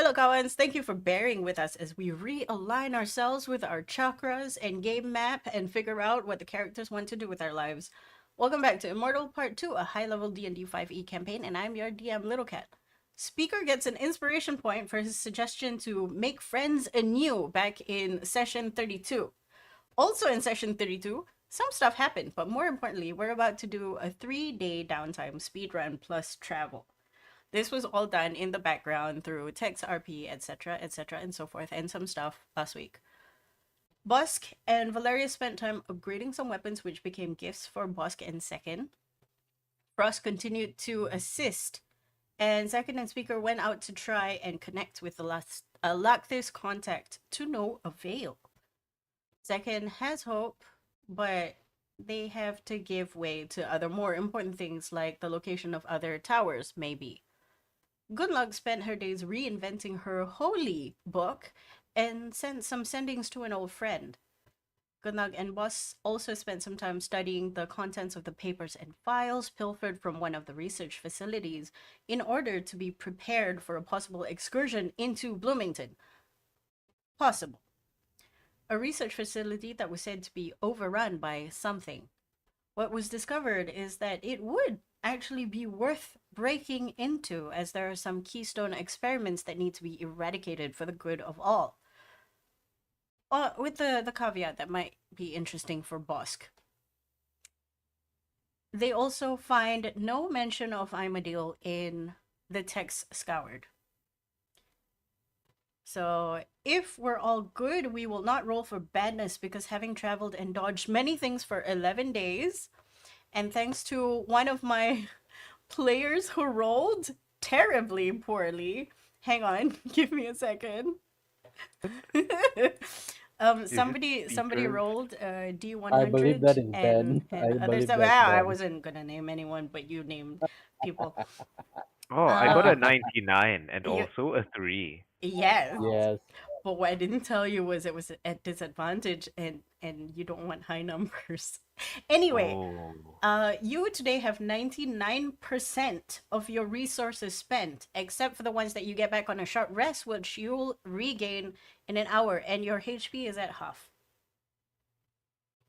Helokawans, thank you for bearing with us as we realign ourselves with our chakras and game map and figure out what the characters want to do with their lives. Welcome back to Immortal Part 2, a high-level D&D 5e campaign, and I'm your DM, Little Cat. Speaker gets an inspiration point for his suggestion to make friends anew back in session 32. Also in session 32, some stuff happened, but more importantly, we're about to do a 3-day downtime speedrun plus travel. This was all done in the background through text RP, etc., etc., and so forth, and some stuff last week. Bosk and Valeria spent time upgrading some weapons, which became gifts for Bosk and Second. Frost continued to assist, and Second and Speaker went out to try and connect with the Lacthus contact to no avail. Second has hope, but they have to give way to other more important things like the location of other towers, maybe. Gunlug spent her days reinventing her holy book and sent some sendings to an old friend. Gunlug and Boss also spent some time studying the contents of the papers and files pilfered from one of the research facilities in order to be prepared for a possible excursion into Bloomington. Possible. A research facility that was said to be overrun by something. What was discovered is that it would actually be worth breaking into, as there are some keystone experiments that need to be eradicated for the good of all. With the caveat that might be interesting for Bosk. They also find no mention of Immortal in the text scoured. So if we're all good, we will not roll for badness because having traveled and dodged many things for 11 days, and thanks to one of my players who rolled terribly poorly. Hang on, give me a second. Somebody rolled D100. I believe that is and Ben. I other believe stuff. that's I Ben. wasn't gonna name anyone, but you named people. Oh, I got a Uh, 99 and you, also a 3. yes. Yes. But what I didn't tell you was it was at disadvantage, and you don't want high numbers. Anyway, Oh. you today have 99% of your resources spent, except for the ones that you get back on a short rest, which you'll regain in an hour, and your HP is at half.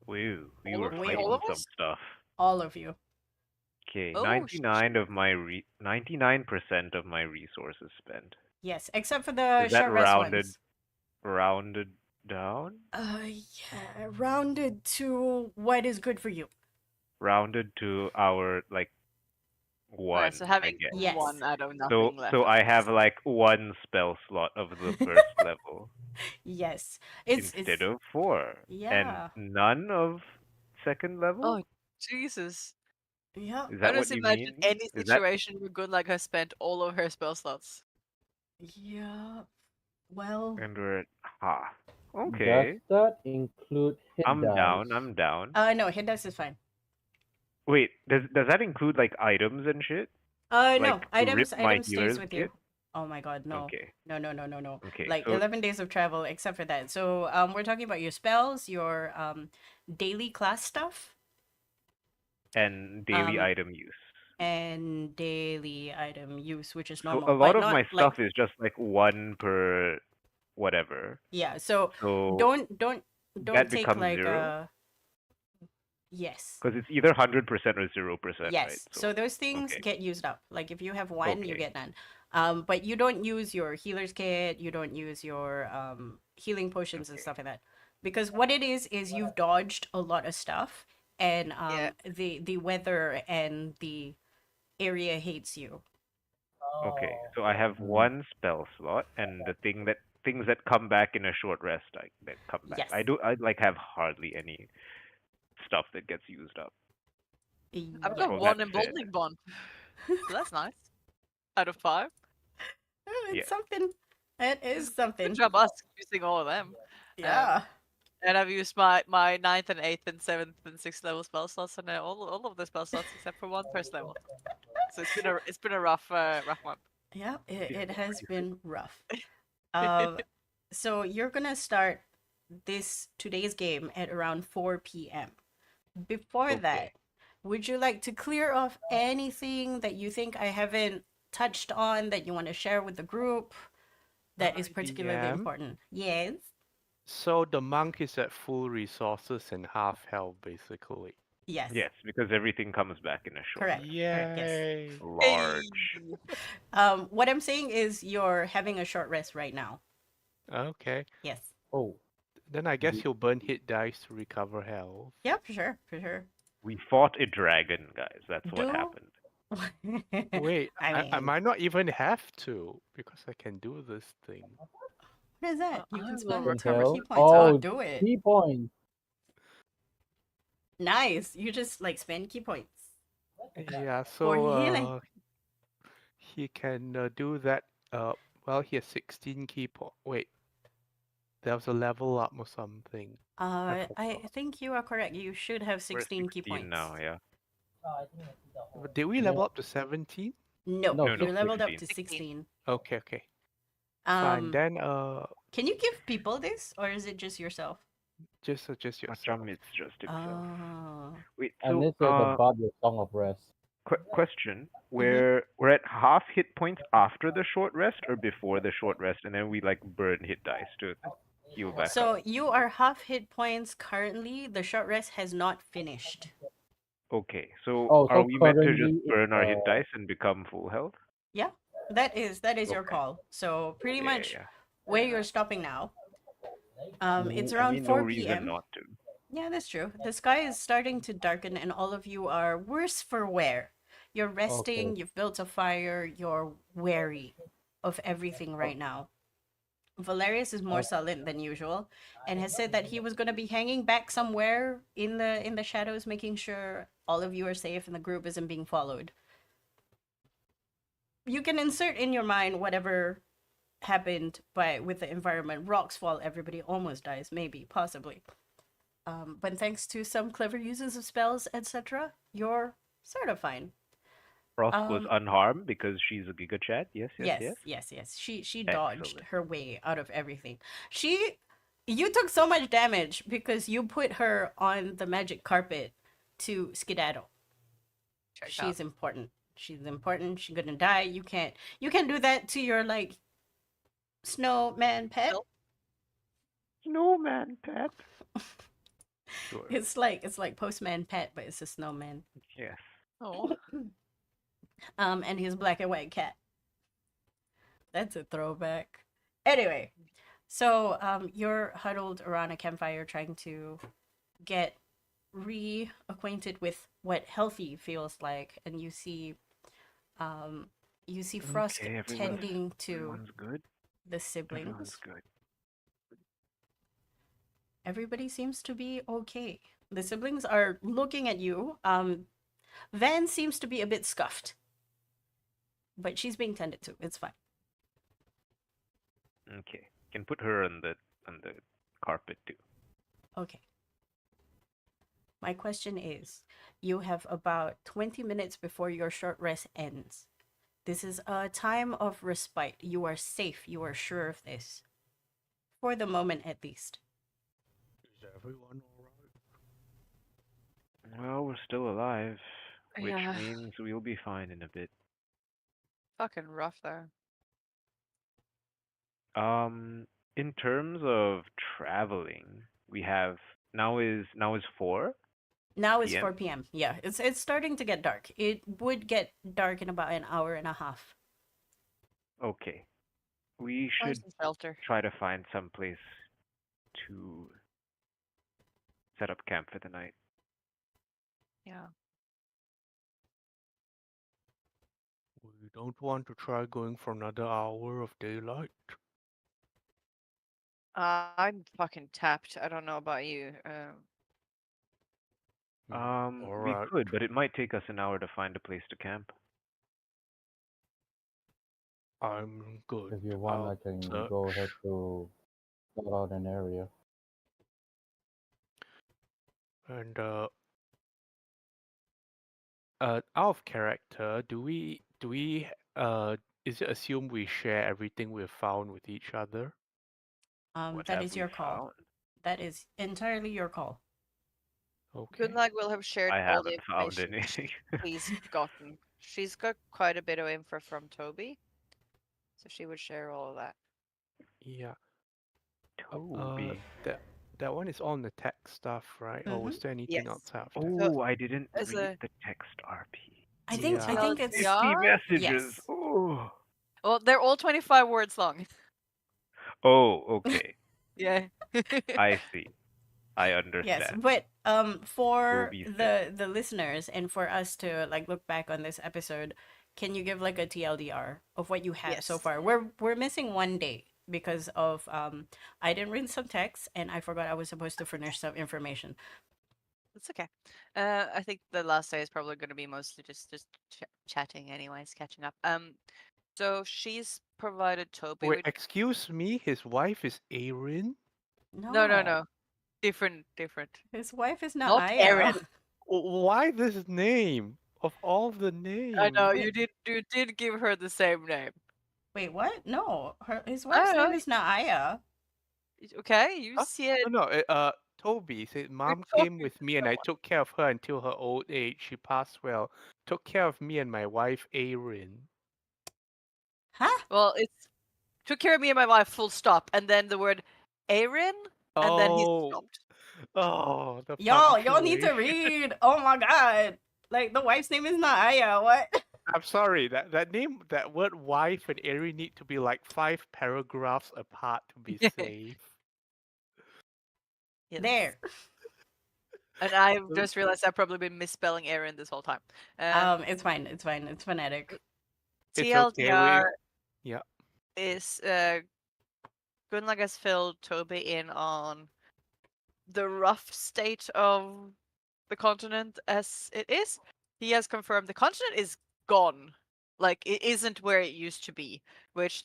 Woo. We All were of- Wait, fighting all of some us? stuff. all of you. Okay, Oh, 99 of my 99% of my resources spent. Yes, except for the Is that short rest rounded ones. down? Yeah, rounded to what is good for you. Rounded to our like Alright, 1, so I having guess. Yes. one out of So nothing left. so I have like 1 spell slot of the first level Yes, instead it's of 4, yeah, and none of second level. Oh, Jesus. yeah, Is I that what just you imagine mean? any Is that situation where Gunlag has spent all of her spell slots. yeah. Well, and we're at half? Does Okay. that include hit I'm dice? down. I'm down. no, hit dice is fine. Wait, does that include like items and shit? No, Like items rip my stays healer's with kit? you. Oh my god, no. Okay. No. Okay. Like So 11 days of travel except for that. So, we're talking about your spells, your daily class stuff, and daily um item use. and daily item use, which is So normal, a lot but of not my like stuff is just like 1 per whatever. yeah. So So don't that take becomes like 0 yes. because it's either 100% or 0%, right? Yes. So those things okay. get used up. Like if you have one, you Okay. get none. But you don't use your healer's kit, you don't use your healing potions and Okay. stuff like that. Because what it is you've dodged a lot of stuff, and Yeah. the weather and the area hates you. Okay. So I have 1 spell slot, and the things that come back in a short rest, that come back. Yes. I like have hardly any stuff that gets used up. I've Yeah. got Oh, one that's fair. emboldening bond. So that's nice. Out of 5. It's Yeah. something. It is something. Good job us using all of them. Yeah. And I've used my 9th and 8th and 7th and 6th level spell slots, and all of the spell slots except for 1 first level. So it's been a rough month. Yeah, it Yeah. has been rough. So you're gonna start today's game at around 4 p.m. Before Okay. that, would you like to clear off anything that you think I haven't touched on that you want to share with the group? that is Hi, particularly DM. important. Yes. So the monk is at full resources and half health, basically. Yes. Yes, because everything comes back in a short Correct. rest. Correct. Yes. Yay! Large. What I'm saying is you're having a short rest right now. Okay. Yes. Oh, Then I guess you'll burn hit dice to recover health. Yeah, for sure. For sure. We fought a dragon, guys. That's what Do. happened. Wait, I I mean, might not even have to because I can do this thing. what is that? You I can will spend recover Intel. key points. Oh, Oh, do it. key points. Nice. You just like spend key points Yeah, for so healing. he can do that. Well, he has 16 key points. Wait, there was a level up or something. I forgot. think you are correct. You should have We're 16 key 16 points. now, yeah. But did we Yeah. level up to 17? No, No, you No, leveled up 16. to 16. Okay, okay. Fine. Then Can you give people this, or is it just yourself? just yourself. Acham, it's just himself. Oh. Wait, and so this is about your Song of Rest. question: Mhm. we're at half hit points after the short rest or before the short rest, and then we like burn hit dice to heal back So up. you are half hit points currently. The short rest has not finished. Okay, so Oh, are so we meant to just currently it's burn our hit dice and become full health? Yeah, that is your Okay. call. So pretty Yeah, much yeah. where you're stopping now. It's I around mean, no 4 reason p.m. not to. Yeah, that's true. The sky is starting to darken, and all of you are worse for wear. You're resting, okay. you've built a fire, you're wary of everything right now. Valerius is more Okay. sullen than usual and has said that he was going to be hanging back somewhere in the shadows, making sure all of you are safe and the group isn't being followed. You can insert in your mind whatever happened with the environment. Rocks fall, everybody almost dies, maybe, possibly. But thanks to some clever uses of spells, etc., you're sort of fine. Frost was unharmed because she's a Giga Chat. Yes, yes, yes. Yes. She dodged Excellent. her way out of everything. You took so much damage because you put her on the magic carpet to skedaddle. She's important. She's important. She's gonna die. You can't do that to your like snowman pet. Nope. Snowman pet. Sure. It's like Postman Pet, but it's a snowman. Yes. Oh. And his black and white cat. That's a throwback. Anyway, so you're huddled around a campfire trying to get reacquainted with what healthy feels like, and you see Frost Okay, tending to everyone's good. the siblings. Everyone's good. Everybody seems to be okay. The siblings are looking at you. Van seems to be a bit scuffed, but she's being tended to. It's fine. Okay, can put her on the carpet too. Okay. My question is, you have about 20 minutes before your short rest ends. This is a time of respite. You are safe. You are sure of this. For the moment, at least. Is everyone alright? Well, we're still alive, which Yeah. means we'll be fine in a bit. Fucking rough there. In terms of traveling, we have now is 4 Now it's p.m. 4 p.m. Yeah, it's starting to get dark. It would get dark in about an hour and a half. Okay, we Find should some shelter. try to find some place to set up camp for the night. Yeah. We don't want to try going for another hour of daylight. I'm fucking tapped. I don't know about you. We Alright. could, but it might take us an hour to find a place to camp. I'm good. If you want, I'll I can search. go ahead to sort out an area. And out of character, is it assumed we share everything we've found with each other? What That have is we your call. found? That is entirely your call. Okay. Good luck. We'll have shared I all the haven't found information anything. she's gotten. She's got quite a bit of info from Toby, so she would share all of that. Yeah. Toby. That one is all in the tech stuff, right? Or was there anything Yes. outside of that? So Oh, I didn't as read a the text RP. I Yeah. think it's 50 TLDR, messages. yes. Oh. well, they're all 25 words long. Oh, okay. Yeah. I see. I Yes, understand. but for Toby said. the listeners and for us to like look back on this episode, can you give like a TLDR of what you have so Yes. far? We're missing one day because of I didn't read some text and I forgot I was supposed to furnish some information. It's okay. I think the last day is probably going to be mostly just chatting, anyways, catching up. So she's provided Toby Wait, with excuse me, his wife is Erin? no, no, No, no, different. his wife is not Not Aaron. Aya. Why this name? Of all the I know names. Wait, you did give her the same name. wait, what? No, his I wife's don't name know. is not Aya. Okay, you Huh? see it. No, no. Toby said, You're Mom came talking with to me and I someone. took care of her until her old age. She passed well. Took care of me and my wife, Erin. Huh? Well, it's took care of me and my wife. Full stop, and then the word Aaron, and then he Oh, stopped. oh, the Y'all need to punctuation. read. Oh my god. Like the wife's name is not Aya. What? I'm sorry, that name, that word wife and Erin need to be like 5 paragraphs apart to be safe. Yes. There. And I've just realized I've probably been misspelling Aaron this whole time. It's fine. It's fine. It's phonetic. It's okay. We, TLDR yeah. is Gunlag has filled Toby in on the rough state of the continent as it is. He has confirmed the continent is gone. Like it isn't where it used to be, which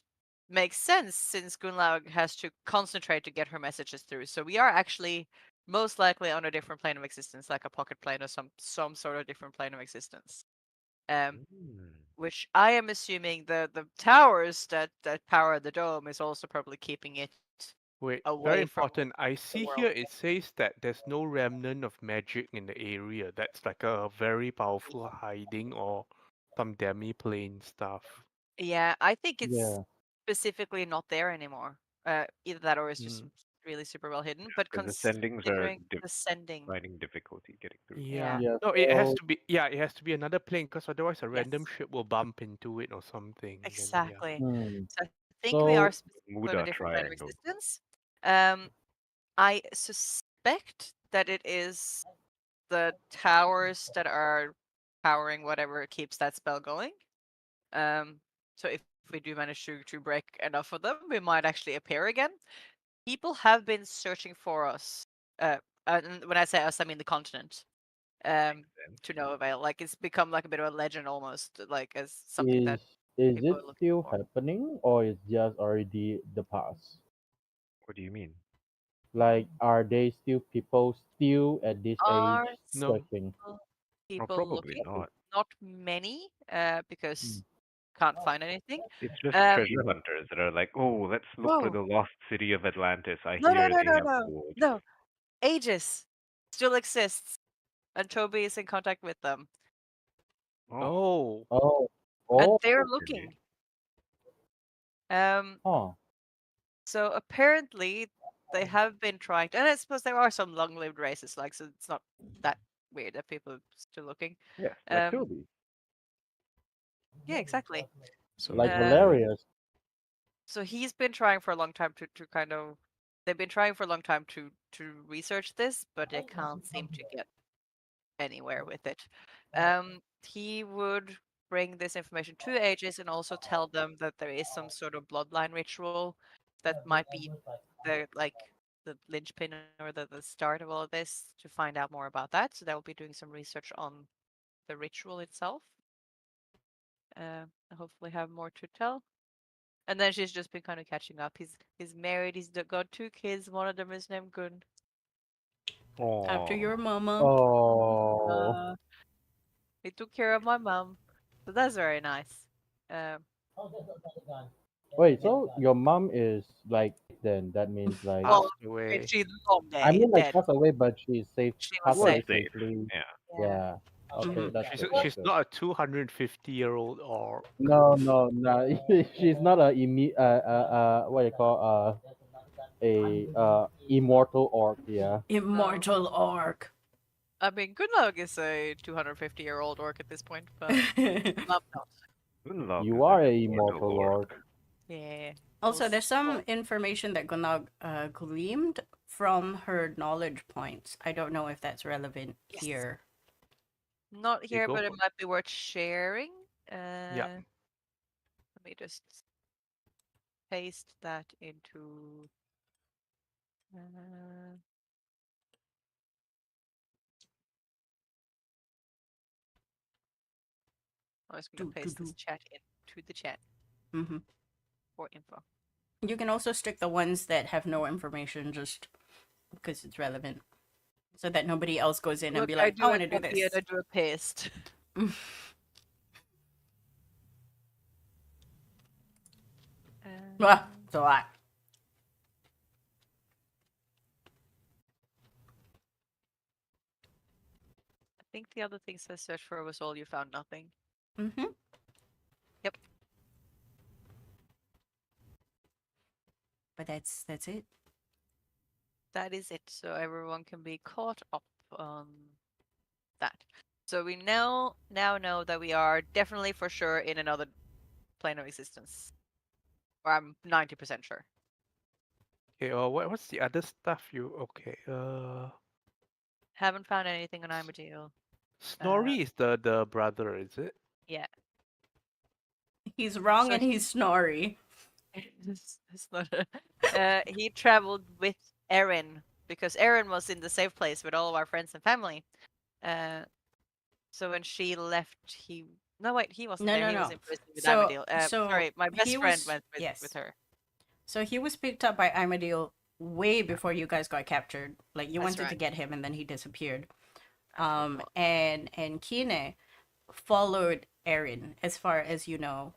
makes sense since Gunlag has to concentrate to get her messages through. So we are actually most likely on a different plane of existence, like a pocket plane or some sort of different plane of existence. Um, Mm. which I am assuming the towers that power the dome is also probably keeping it Wait, very away from important. I the see world. here it says that there's no remnant of magic in the area. That's like a very powerful hiding or some demi-plane stuff. Yeah, I think it's Yeah. specifically not there anymore. Either that or it's just Mm. really super well hidden. But Because the sendings are considering the sending, finding difficulty getting through. Yeah. yeah, Yeah. No, it has So to be. Yeah, it has to be another plane because otherwise a yes, random ship will bump into it or something. Then yeah. exactly. hmm. So I think we are So specifically on a Muda different plane of triangle. existence. Um, I suspect that it is the towers that are powering whatever keeps that spell going. So if we do manage to break enough of them, we might actually appear again. People have been searching for us. And when I say us, I mean the continent. To no avail. Like it's become like a bit of a legend almost, like as something that is people it are looking still for. happening or is just already the past? What do you mean? Like, are they still people still at this age Are No. searching? still Oh, people probably looking? not. Not many, Hmm. because can't find anything. It's just Um, treasure hunters that are like, oh, let's look for whoa, the lost city of Atlantis. I no, no, hear no, they no, have no, gold. no. Aegis still exists, and Toby is in contact with them, Oh, Oh. Oh, and oh, they're really? looking. Um, huh. so apparently they have been trying to, and I suppose there are some long-lived races, like so it's not that weird that people are still looking. Yes, like Um, Toby. yeah, exactly. So Like Uh, hilarious. so he's been trying for a long time to kind of, they've been trying for a long time to research this, but they can't seem to get anywhere with it. He would bring this information to Aegis and also tell them that there is some sort of bloodline ritual that might be the like the linchpin or the start of all of this to find out more about that. So they'll be doing some research on the ritual itself. Hopefully have more to tell. And then she's just been kind of catching up. He's married. Got 2 kids. One of them is named Gun. After oh, your mama. Oh. Uh, he took care of my mom, so that's very nice. Um, Wait, so your mom is like then that means like well, Passed away. she's long I mean like dead. passed away but she's safe She was passed was away safe. safe. safely. Yeah. Yeah. Yeah. Okay, Mhm. that's She's good. That's she's good. not a 250-year-old orc. No, no, no. She's not what you call a immortal orc. Yeah. Immortal orc. I mean, Gunlug is a 250-year-old orc at this point, but Love not. Gunlog You is an are a immortal immortal orc. orc. Yeah. Also, there's some Well, information that Gunnog gleamed from her knowledge points. I don't know if that's relevant yes. here. Not You here, go but it for might be worth sharing. yeah. Let me just paste that into. Uh, I was going Do to do paste this do. chat into the chat Hmm. for info. You can also stick the ones that have no information just because it's relevant, so that nobody else goes in and Look, be I like, "I do a want to do copy and this." I do a paste. Ah, Um, it's a lot. I think the other things I searched for was all you found nothing. Mm-hmm. Yep. But that's it. That is it. So everyone can be caught up on that. So we now know that we are definitely for sure in another plane of existence. Or I'm 90% sure. Okay. What's the other stuff you? Okay. Haven't found anything on Armadillo. Snorri is the brother, is it? Yeah. He's wrong So and he's snorry. it's not he traveled with Erin because Erin was in the safe place with all of our friends and family. Uh, so when she left, he no wait, he wasn't No, there. no, He was no. in prison with So, Armadillo. so Sorry, my he best friend was went with yes. her. So he was picked up by Armadillo way before you guys got captured. Like you That's wanted to right. get him and then he disappeared. I forgot. And Kine followed Erin as far as you know,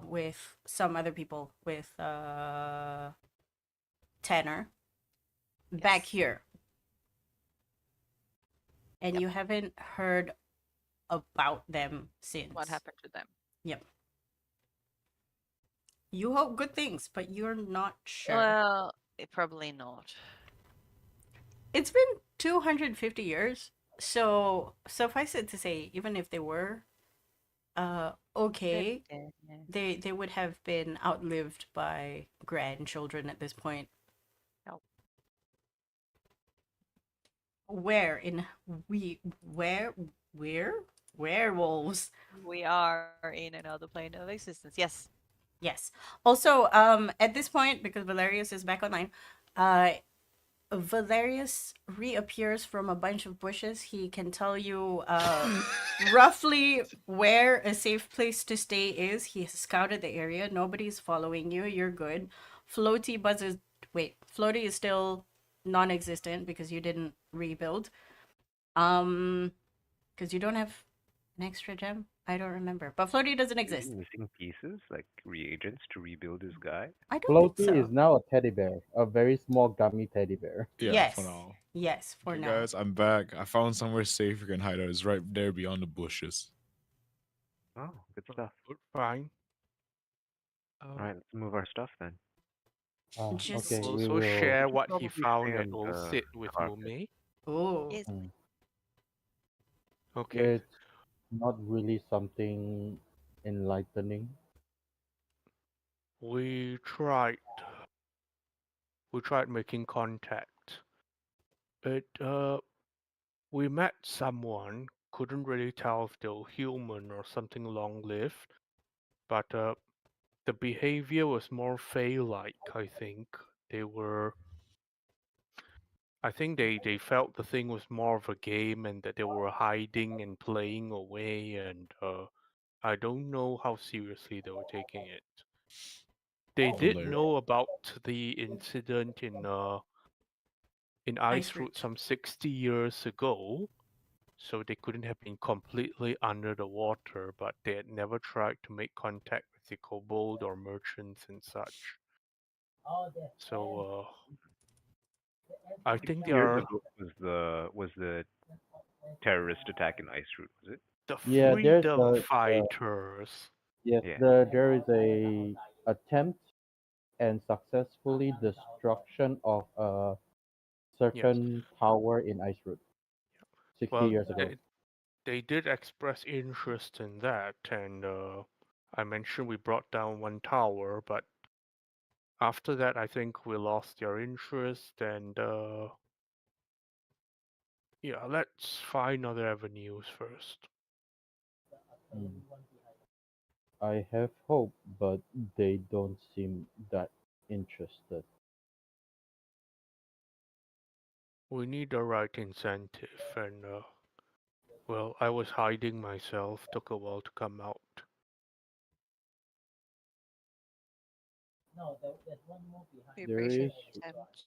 with some other people with Tanner back Yes. here. And Yep. you haven't heard about them since. What happened to them? Yep. You hope good things, but you're not sure. Well, probably not. It's been 250 years. So suffice it to say, even if they were okay, they would have been outlived by grandchildren at this point. Nope. Where in where werewolves? We are in another plane of existence. Yes. Yes. Also, at this point, because Valerius is back online, Valerius reappears from a bunch of bushes. He can tell you roughly where a safe place to stay is. He has scouted the area. Nobody's following you. You're good. Floaty buzzes. Wait, Floaty is still non-existent because you didn't rebuild. Because you don't have an extra gem. I don't remember, but Floaty doesn't Is he exist. missing pieces like reagents to rebuild his guy? I don't think Floaty so. is now a teddy bear, a very small gummy teddy bear. Yeah, Yes. for now. Yes, for Okay, now. guys, I'm back. I found somewhere safe you can hide out. It's right there beyond the bushes. Oh, good stuff. Fine. All right, let's move our stuff then. Just Okay, We'll we also will. share should what he probably found stay and on we'll the sit with carpet. Mume. oh. Yes. Okay. It's not really something enlightening. We tried. We tried making contact. It we met someone. Couldn't really tell if they were human or something long-lived, but the behavior was more Fey-like. I think they were. I think they felt the thing was more of a game and that they were hiding and playing away, and I don't know how seriously they were taking it. They did Hilarious. know about the incident in Ice Root Root. some 60 years ago, so they couldn't have been completely under the water, but they had never tried to make contact with the kobold or merchants and such. So I think they Years are. ago was the terrorist attack in Ice Root, was it? The Yeah, there's freedom fighters. yes, Yeah. there is a attempt and successfully destruction of a Yes. certain tower in Ice Root 60 Well, years ago. they did express interest in that, and I mentioned we brought down one tower, but after that, I think we lost their interest, and yeah, let's find other avenues first. Mm. I have hope, but they don't seem that interested. We need the right incentive, and well, I was hiding myself, took a while to come out. We There appreciate is the attempt.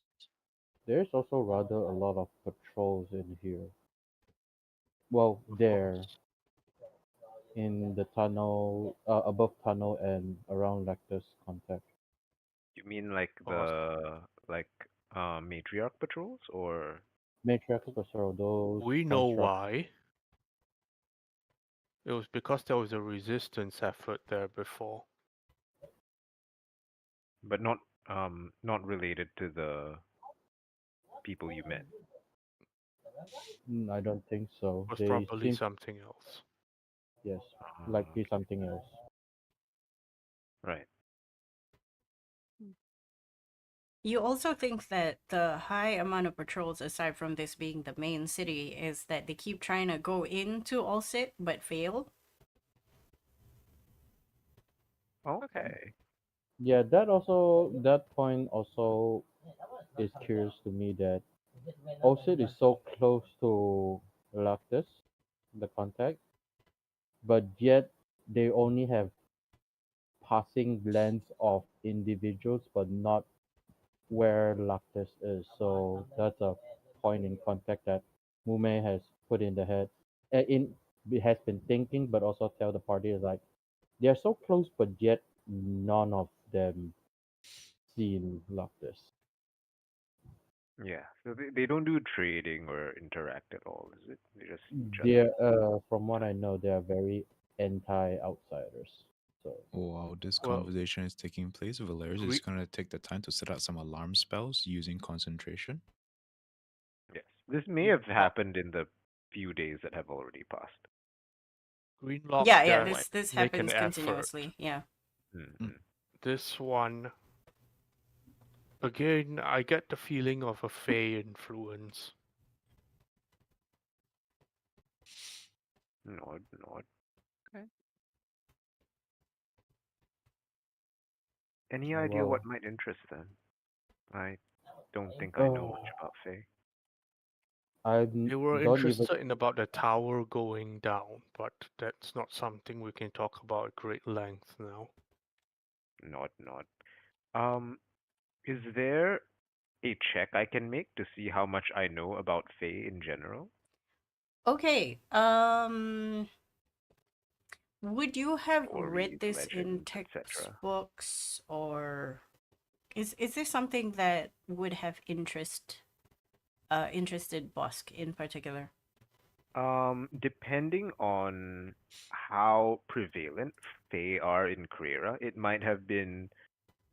there's also rather a lot of patrols in here. Well, Of there course. in the tunnel, above tunnel and around Lactus contact. You mean like Awesome. the like matriarch patrols or Matriarchal patrol, those We know constructs. why. It was because there was a resistance effort there before. but not related to the people you met. I don't think so. It was They probably seem something else. yes, likely Okay. something else. Right. You also think that the high amount of patrols, aside from this being the main city, is that they keep trying to go into Ulcit but fail? Okay. Okay. Yeah, that point also is curious to me that Osid is so close to Lactus, the contact, but yet they only have passing glance of individuals, but not where Lactus is. So that's a point in contact that Mume has put in the head, in has been thinking, but also tell the party is like they are so close, but yet none of them seen Lactus. Yeah. So they don't do trading or interact at all, is it? They just see each other. They're, from what I know, they are very anti-outsiders. So While this Well, conversation is taking place, Valerius is we going to take the time to set out some alarm spells using concentration. Yes. This may have happened in the few days that have already passed. Greenlock Yeah, does this make an happens effort. continuously. Yeah. Hmm. This one, again, I get the feeling of a Fey influence. Nod, nod. Okay. Any oh, idea what well, might interest them? I don't think I know uh, much about Fae. I They were don't even. interested in about the tower going down, but that's not something we can talk about at great length now. Nod, nod. Um, is there a check I can make to see how much I know about Fae in general? Okay. Would you have read Stories, this in legends, etc. textbooks, or is this something that would have interested Bosk in particular? Depending on how prevalent Fae are in Krera, it might have been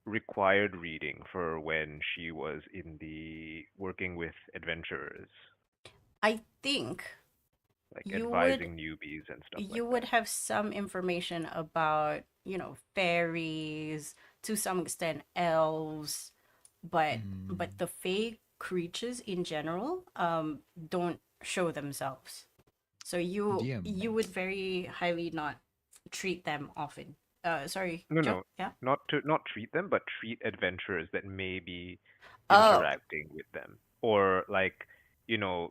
required reading for when she was in the working with adventurers, I think like you would advising newbies and stuff you like would that. have some information about, fairies, to some extent elves, but Mm, the fey creatures in general don't show themselves. So you DM. would very highly not treat them often. Sorry, No, Joe? no, Yeah. not treat them, but treat adventurers that may be Oh, interacting with them, or like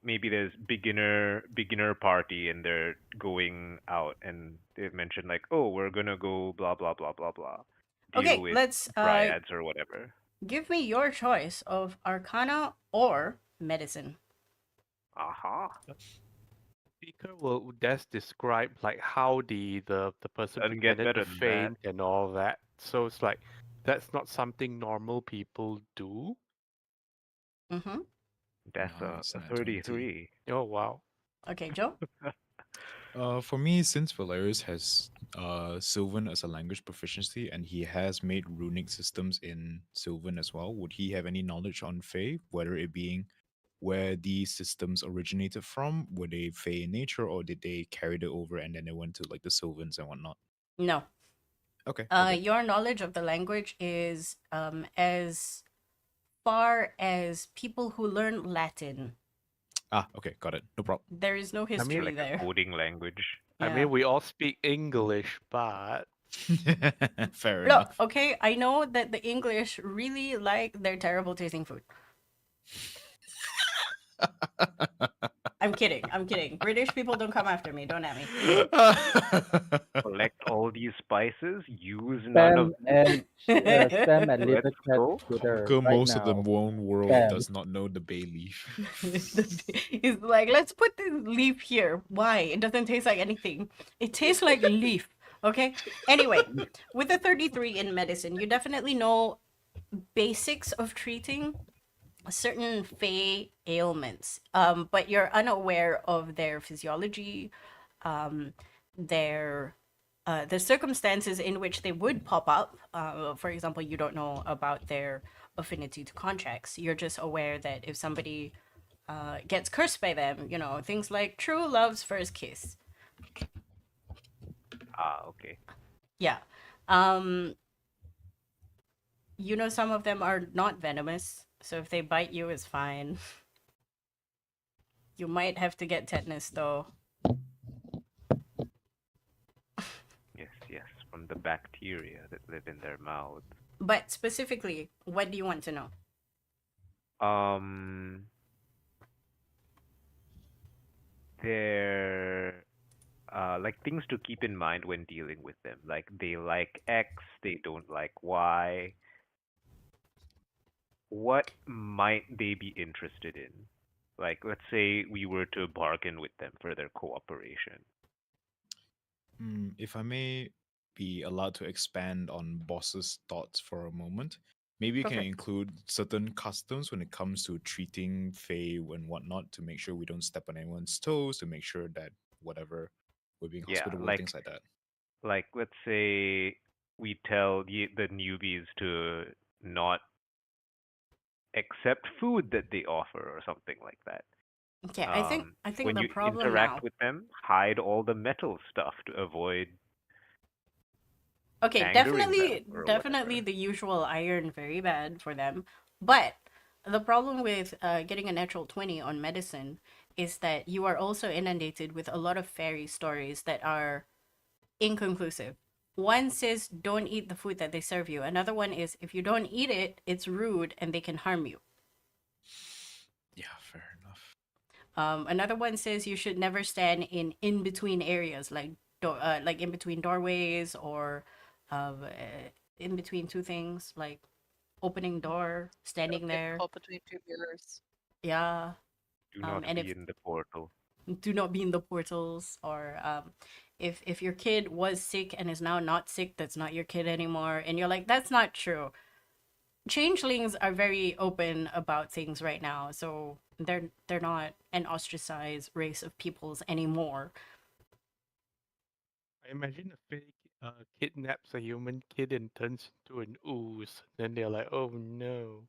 maybe there's beginner party and they're going out and they've mentioned like, oh, we're gonna go blah blah blah blah blah, deal okay. with Let's dryads or whatever. give me your choice of Arcana or Medicine. Aha. Speaker will just describe like how the person Doesn't get pretended to better than that. faint and all that. So it's like that's not something normal people do. Mm-hmm. That's Nice, a nat 20. 33. Oh wow. Okay, Joe? For me, since Valerius has Sylvan as a language proficiency and he has made runic systems in Sylvan as well, would he have any knowledge on Fae, whether it being where these systems originated from? Were they Fae in nature or did they carry it over and then they went to like the Sylvans and whatnot? No. Okay, okay. Your knowledge of the language is as far as people who learn Latin. Ah, okay, got it. No problem. There is no mean, history Like a there. coding language. I Yeah. mean, we all speak English, but Fair Look, enough. okay, I know that the English really like their terrible tasting food. I'm kidding. I'm kidding. British people don't come after me. Don't at me. Collect all these spices, use none of Spam and Let's Little Cat go. Twitter Uncle, right most of the now. known world Spam. does not know the bay leaf. He's like, let's put this leaf here. Why? It doesn't taste like anything. It tastes like leaf. Okay. Anyway, with the 33 in medicine, you definitely know basics of treating certain Fey ailments, but you're unaware of their physiology, their the circumstances in which they would pop up. For example, you don't know about their affinity to contracts. You're just aware that if somebody gets cursed by them, you know, things like true love's first kiss. Ah, okay. Yeah. You know, some of them are not venomous, so if they bite you, it's fine. You might have to get tetanus though. Yes, from the bacteria that live in their mouths. But specifically, what do you want to know? They're like things to keep in mind when dealing with them. Like they like X, they don't like Y. What might they be interested in? Like, let's say we were to bargain with them for their cooperation. If I may be allowed to expand on boss's thoughts for a moment, maybe you can Okay. include certain customs when it comes to treating Fae and whatnot to make sure we don't step on anyone's toes, to make sure that whatever we're being Yeah, hospitable, things like that. like let's say we tell the newbies to not accept food that they offer or something like that. Okay, I think When the you problem interact now. with them, hide all the metal stuff to avoid Okay, angering them definitely or the usual iron very bad for them. But the problem with getting a natural 20 on medicine is that you are also inundated with a lot of fairy stories that are inconclusive. One says don't eat the food that they serve you. Another one is if you don't eat it, it's rude and they can harm you. Yeah, fair enough. Another one says you should never stand in between areas like in between doorways or uh, in between two things like opening door, standing Get there. caught between two mirrors. Yeah. do not And be if in the portal. do not be in the portals or if your kid was sick and is now not sick, that's not your kid anymore. And you're like, that's not true. Changelings are very open about things right now, so they're not an ostracized race of peoples anymore. I imagine a fake kidnaps a human kid and turns into an ooze. Then they're like, "Oh no!"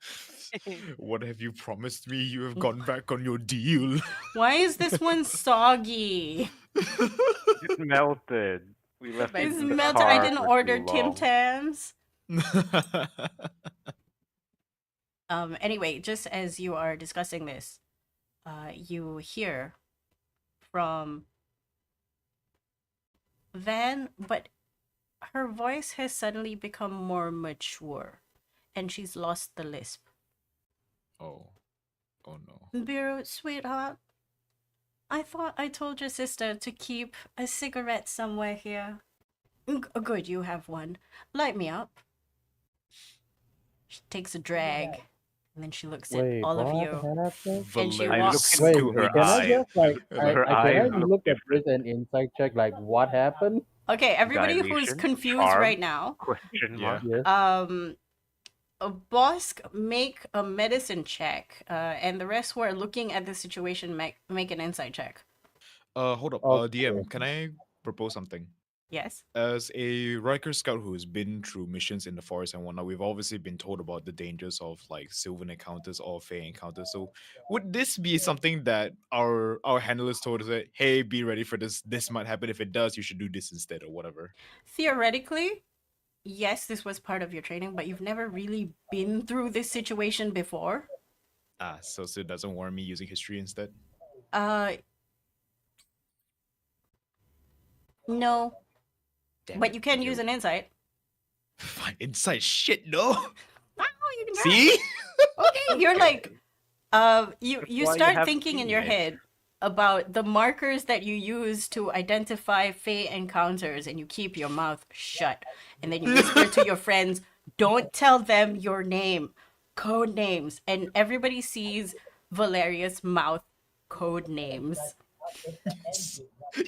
What have you promised me? You have gone back on your deal. Why is this one soggy? It melted. We left it It's in the melted. I car didn't for order too Tim long. Tams. Anyway, just as you are discussing this, you hear from Van, but her voice has suddenly become more mature, and she's lost the lisp. Oh. Oh no. Bureau, sweetheart, I thought I told your sister to keep a cigarette somewhere here. Good, you have one. Light me up. She takes a drag, and then she looks at Wait, all of what you. happened? And she I look walks. Wait, into her can I eyes. just like Her can I eyes look look at this different. and insight check like what happened? Okay, everybody who's Dilation, confused charm, right now, question Yeah. mark. Yes. a Bosk make a medicine check, and the rest who are looking at the situation make an insight check. Hold up. Okay. DM, can I propose something? Yes. As a Riker scout who's been through missions in the forest and whatnot, we've obviously been told about the dangers of like Sylvan encounters or Fey encounters. So, would this be something that our handlers told us that, hey, be ready for this? This might happen. If it does, you should do this instead or whatever. Theoretically, yes, this was part of your training, but you've never really been through this situation before. So it doesn't warrant me using history instead. Uh, no, Damn but it. you can Okay, use an insight. fine. Inside shit, no. Oh, you can try. See? Okay, you're like, you That's why you start have thinking in your teammates. head about the markers that you use to identify Fey encounters, and you keep your mouth shut, and then you whisper to your friends, "Don't tell them your name, code names," and everybody sees Valeria's mouth code names.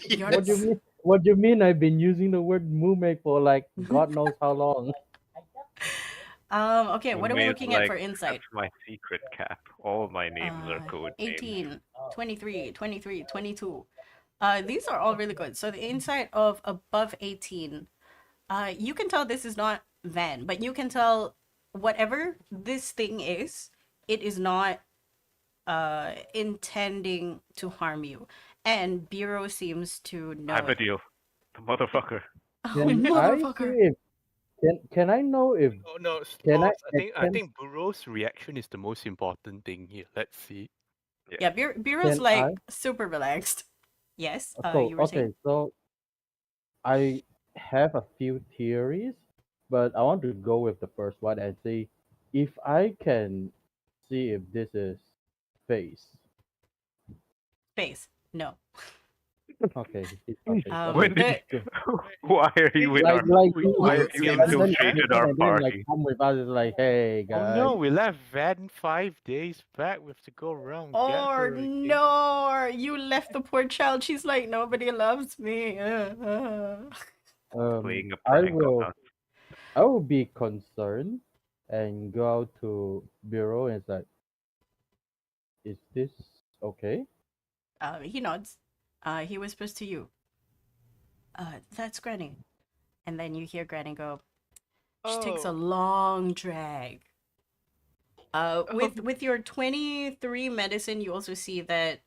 You're What do you not- mean? What do you mean? I've been using the word "moomek" for like God knows how long. Okay, what are we Roommate's looking at like, for insight? that's my secret cap. All my names are code names. 18, 23, 23, 22. These are all really good. So the insight of above 18, you can tell this is not Van, but you can tell whatever this thing is, it is not intending to harm you. And Bureau seems to know I'm a it. deal. The motherfucker. Oh, Can I see motherfucker. if can I know if Oh no, can I Sloth, I can think Burrow's reaction is the most important thing here. Let's see. Yeah, Bureau's can I like super relaxed. Yes, so you were saying? okay so I have a few theories, but I want to go with the first one and see if I can see if this is face. Space. No. Okay, it's not face. When Okay, did the- good. why are you in Like our like We- he, why we- have he you we abandoned left infiltrated everything our and then like party? come with us. It's like, hey Oh guys. no, we left Van 5 days back. We have to go around get Or her again. no, you left the poor child. She's like, nobody loves me. Playing a I prank on will us. I will be concerned and go out to bureau and it's like, is this okay? He nods. He whispers to you. That's Granny. And then you hear Granny go, she takes a Oh. long drag. Oh. With your 23 medicine, you also see that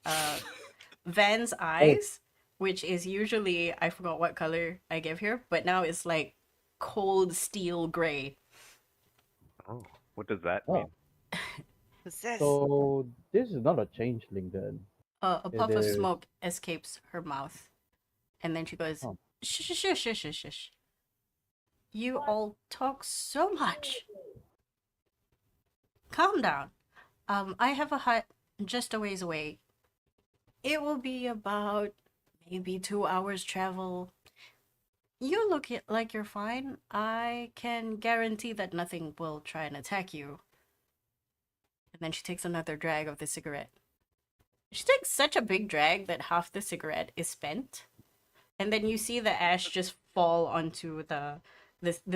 Van's eyes, which is usually, I forgot what color I give here, but now it's like cold steel gray. Oh, what does that Oh. mean? What's this? So this is not a changeling then. A It puff of is smoke escapes her mouth. And then she goes, Oh. shh, shh, shh, shh, shh, shh, shh. You all talk so much. Calm down. I have a hut just a ways away. It will be about maybe 2 hours travel. You look like you're fine. I can guarantee that nothing will try and attack you. And then she takes another drag of the cigarette. She takes such a big drag that half the cigarette is spent. And then you see the ash just fall onto the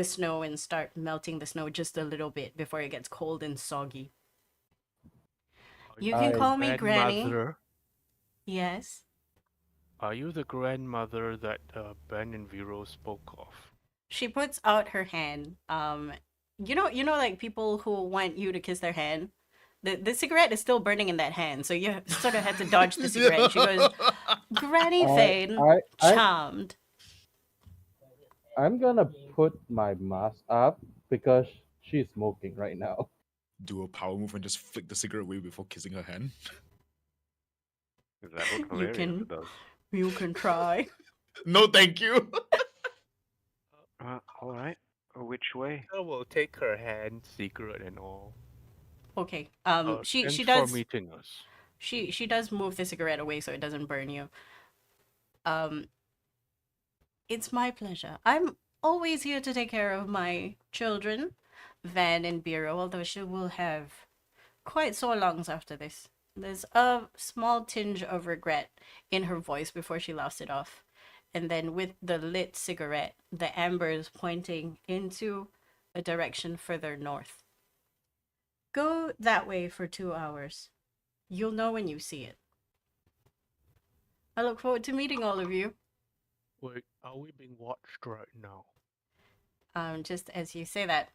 snow and start melting the snow just a little bit before it gets cold and soggy. You can I- call me Granny. Grandmother. Yes. Are you the grandmother that Ben and Vero spoke of? She puts out her hand. You know, like people who want you to kiss their hand. The cigarette is still burning in that hand, so you sort of had to dodge the cigarette. She goes, Granny Fane, I charmed. I'm gonna put my mask up because she's smoking right now. Do a power move and just flick the cigarette away before kissing her hand. Is that what You Valeria can- does? You can try. No, thank you. All right. Which way? I will take her hand, secret and all. Okay. She Thanks does for meeting us. she does move the cigarette away so it doesn't burn you. It's my pleasure. I'm always here to take care of my children, Van and Biro, although she will have quite sore lungs after this. There's a small tinge of regret in her voice before she laughs it off. And then with the lit cigarette, the embers pointing into a direction further north. Go that way for 2 hours. You'll know when you see it. I look forward to meeting all of you. Wait, are we being watched right now? Just as you say that,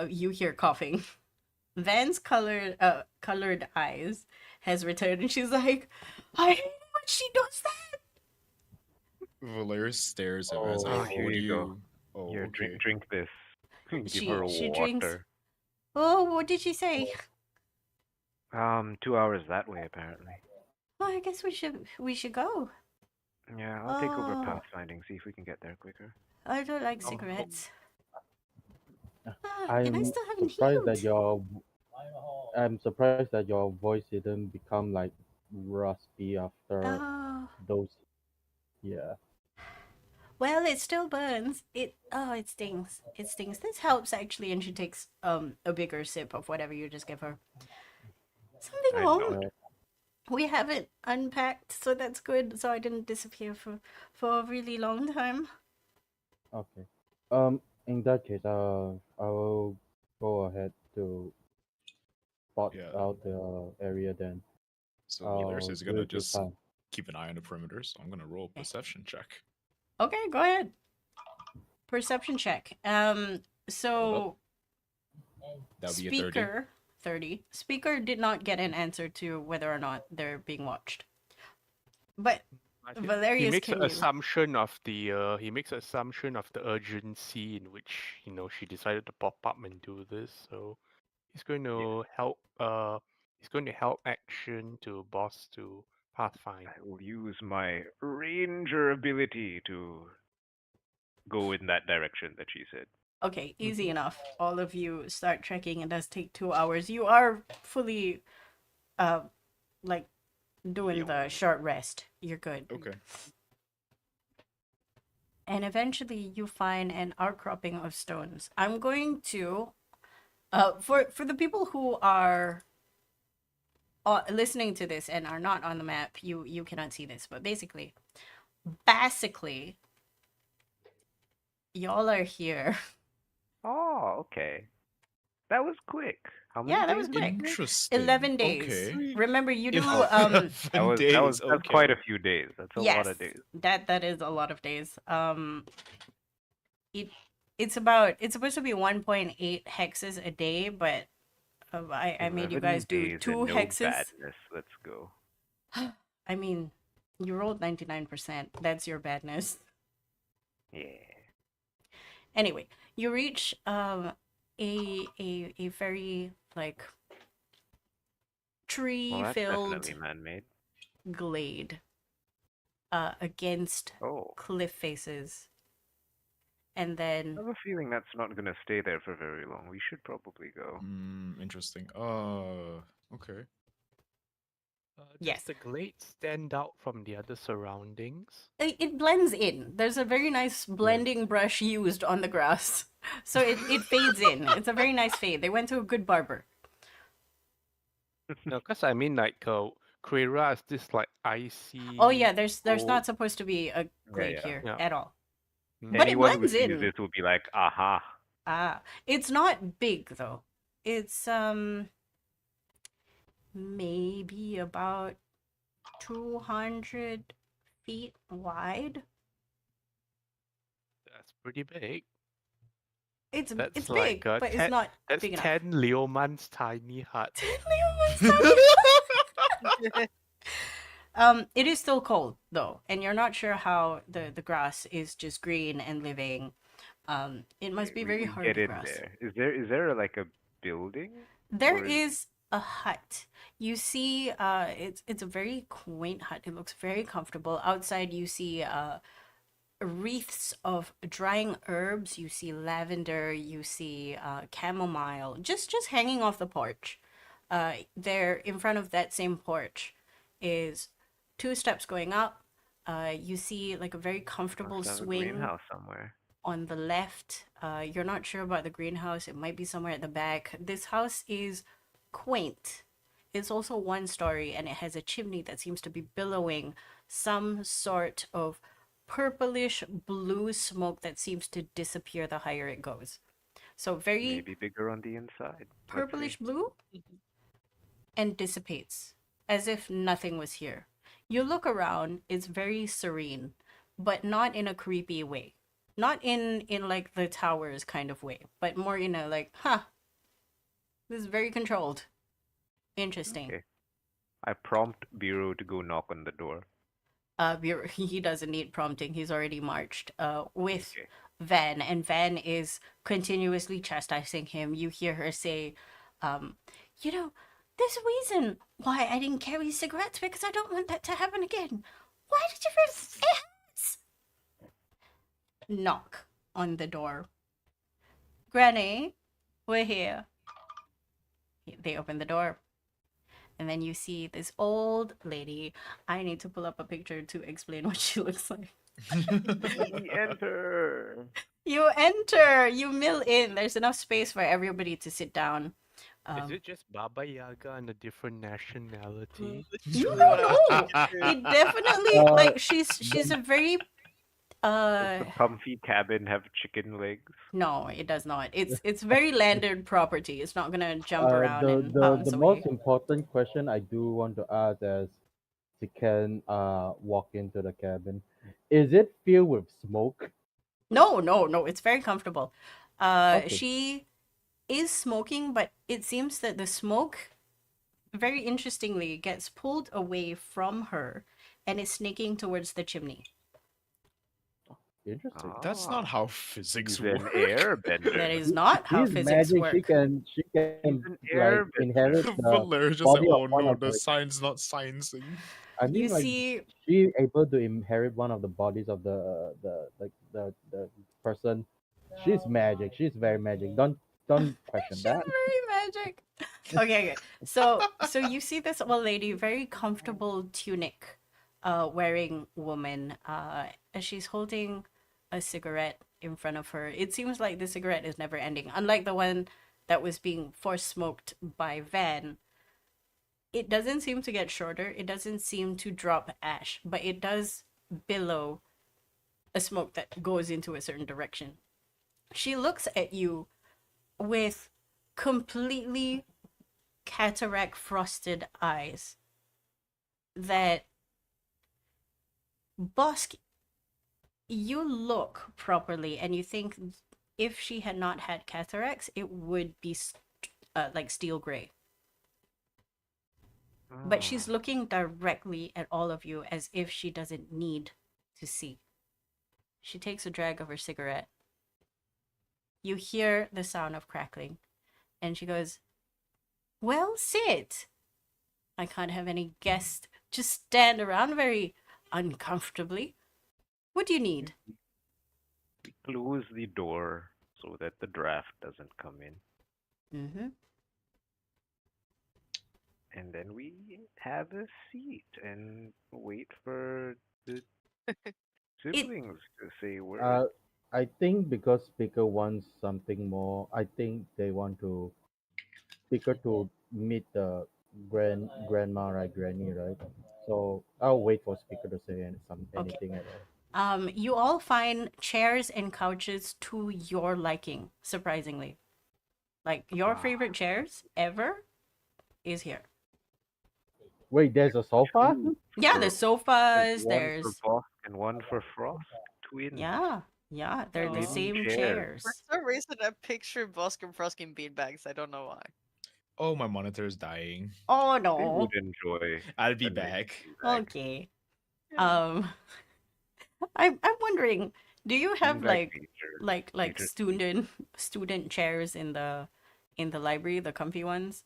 you hear coughing. Van's colored eyes has returned, and she's like, "I hate it when she does that." Valeris stares at her as Oh, like, here what do you go. you... Oh, Here, okay. drink this. Give her She drinks. water. Oh, what did she say? 2 hours that way apparently. Oh, I guess we should go. Yeah, I'll take over Oh. pathfinding, see if we can get there quicker. I don't like Oh. cigarettes. And I I'm still haven't surprised that healed. I'm surprised that your voice didn't become like raspy after Oh, those. Yeah. well, it still burns. It stings. It stings. This helps actually, and she takes a bigger sip of whatever you just give her. Something I wrong. know. We haven't unpacked, so that's good. So I didn't disappear for a really long time. Okay. In that case, I will go ahead to spot Yeah. out the area then. So Valeris I'll is do gonna it this just time. keep an eye on the perimeter, so I'm gonna roll a perception check. Okay, go ahead. Perception check. So That'll be a 30. speaker 30. Speaker did not get an answer to whether or not they're being watched. But I think Valerius, he makes can an you? assumption of the urgency in which she decided to pop up and do this. So he's going to help. He's going to help action to boss to pathfind. I will use my ranger ability to go in that direction that she said. Okay, easy Mhm. enough. All of you start trekking. It does take 2 hours. You are fully, like doing the short rest. You're good. Okay. And eventually you find an outcropping of stones. I'm going to, for the people who are listening to this and are not on the map, you cannot see this, but basically, y'all are here. Oh, okay. That was quick. How many Yeah, that days was quick. Interesting. 11 days. Okay. Remember, you do 11 days. That's quite a few days. That's a lot of days. that is a lot of days. It's supposed to be 1.8 hexes a day, but I made you 11 guys do days 2 and no hexes. badness. Let's go. I mean, you rolled 99%. That's your badness. Yeah. Anyway, you reach a very like Well, that's tree-filled definitely man-made. glade against Oh. cliff faces. And I then have a feeling that's not going to stay there for very long. We should probably go. Interesting. Okay. Yes. Does the glade stand out from the other surroundings? it blends in. There's a very nice blending brush used on the grass. So it fades in. It's a very nice fade. They went to a good barber. No, because I mean, like, Krera is this like icy. Oh yeah, there's cold- not supposed to be a glade yeah. here Yeah. at all. Mm. But it Anyone who blends sees in. this will be like, aha. It's not big though. It's maybe about 200 feet wide. That's pretty big. It's That's big, like, but it's not That's big enough. 10 Leoman's tiny hut. It is still cold though, and you're not sure how the grass is just green and living. It must be very hard Get to in grass. there. Is there like a building? There Or is a hut. You see, it's a very quaint hut. It looks very comfortable. Outside, you see wreaths of drying herbs. You see lavender. You see chamomile, just hanging off the porch. There, in front of that same porch, is 2 steps going up. You see like a very comfortable must have a swing greenhouse somewhere. on the left. You're not sure about the greenhouse. It might be somewhere at the back. This house is quaint. It's also 1 story, and it has a chimney that seems to be billowing some sort of purplish blue smoke that seems to disappear the higher it goes. So very Maybe bigger on the inside. Let's see. purplish blue and dissipates as if nothing was here. You look around, it's very serene, but not in a creepy way. Not in like the towers kind of way, but more in a like, this is very controlled. Interesting. Okay. I prompt Biro to go knock on the door. He doesn't need prompting. He's already marched with Okay. Van, and Van is continuously chastising him. You hear her say, you know, there's a reason why I didn't carry cigarettes because I don't want that to happen again. Why did you it hurts? Knock on the door. Granny, we're here. They open the door. And then you see this old lady. I need to pull up a picture to explain what she looks like. We enter. You enter, you mill in. There's enough space for everybody to sit down. Is it just Baba Yaga and a different nationality? No. It definitely like she's a very Does the comfy cabin have chicken legs? no, it does not. It's very landed property. It's not gonna jump around The and the bounce the away. most important question I do want to ask is, she can walk into the cabin. Is it filled with smoke? No, no, no. It's very comfortable. Okay. She is smoking, but it seems that the smoke, very interestingly, gets pulled away from her and is snaking towards the chimney. Interesting. That's not how physics He's an work. airbender. That is not how She's physics magic. work. She can He's an like airbender. inherit the Valeria's just like, body of oh one no, of the the. science not sciencing. I You mean, like see, she able to inherit one of the bodies of the person. She's magic. She's very magic. Don't question she's that. very magic. Okay. So you see this old lady, very comfortable tunic, wearing woman. As she's holding a cigarette in front of her. It seems like the cigarette is never ending. Unlike the one that was being force smoked by Van, it doesn't seem to get shorter. It doesn't seem to drop ash, but it does billow a smoke that goes into a certain direction. She looks at you with completely cataract frosted eyes that Bosk, you look properly and you think if she had not had cataracts, it would be like steel gray. But she's looking directly at all of you as if she doesn't need to see. She takes a drag of her cigarette. You hear the sound of crackling, and she goes, well, sit. I can't have any guests just stand around very uncomfortably. What do you need? We close the door so that the draft doesn't come in. Mm-hmm. And then we have a seat and wait for the siblings to say words. I think because Speaker wants something more. I think they want to Speaker to meet the grandma, right, granny, right. So I'll wait for Speaker to say Okay. anything at all. You all find chairs and couches to your liking, surprisingly. Like your favorite chairs ever is here. Wait, there's a sofa. Yeah, For- there's sofas, one there's for Bosk and one for Frost. Twins. yeah, they're the Twin same chairs. chairs. For some reason, I picture Bosk and Frosk in beanbags. I don't know why. Oh, my monitor is dying. Oh They no. would enjoy. I'll be a nice back. beanbag. Okay. Yeah. I'm wondering, do you have Beanbag feature. like Feature. student chairs in the library, the comfy ones?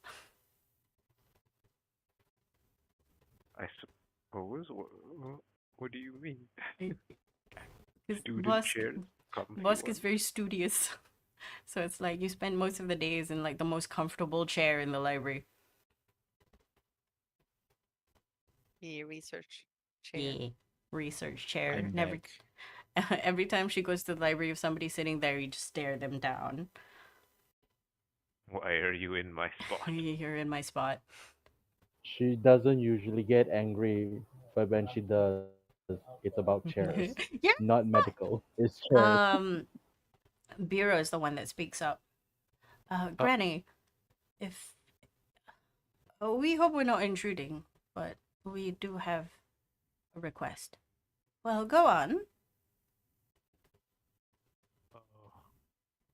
I suppose. What do you mean? 'Cause Student Bosk chairs. Comfy Bosk is ones. very studious. So it's like you spend most of the days in like the most comfortable chair in the library. The research chair. Yeah. Research chair. I'm Never back. every time she goes to the library, if somebody's sitting there, you just stare them down. Why are you in my spot? You're in my spot. She doesn't usually get angry, but when she does, it's about chairs, Yeah. not medical. It's chairs. Bureau is the one that speaks up. Granny, if we hope we're not intruding, but we do have request. Well, go on.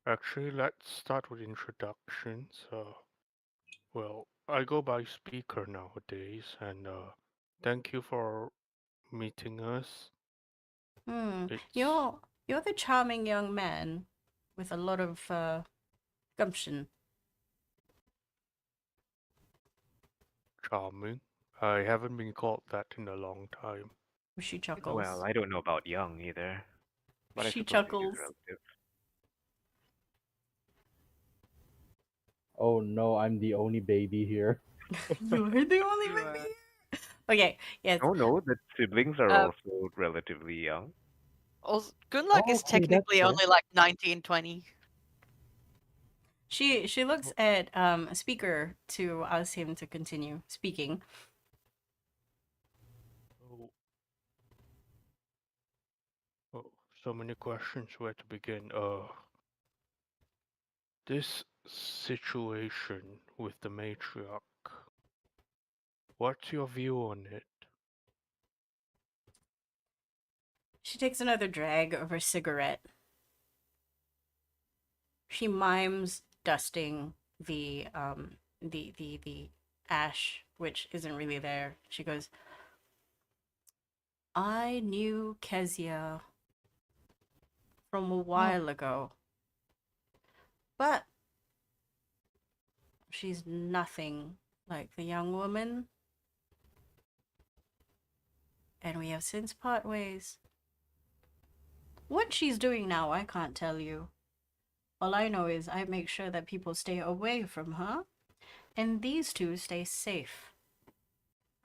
Actually, let's start with introductions. Well, I go by speaker nowadays, and thank you for meeting us. Hmm. It's You're the charming young man with a lot of gumption. charming. I haven't been called that in a long time. She chuckles. Well, I don't know about young either, but I She suppose it is chuckles. relative. Oh no, I'm the only baby here. You're the only You are. baby. Okay. Yes. Oh no, the siblings are Uh, also relatively young. Also, Gunlag Oh, is okay, that's technically fair. only like 19, 20. She looks at speaker to ask him to continue speaking. Oh, oh, so many questions. Where to begin? This situation with the matriarch. What's your view on it? She takes another drag of her cigarette. She mimes dusting the ash, which isn't really there. She goes, I knew Kezia from a while ago, but she's nothing like the young woman, and we have since part ways. What she's doing now, I can't tell you. All I know is I make sure that people stay away from her, and these two stay safe.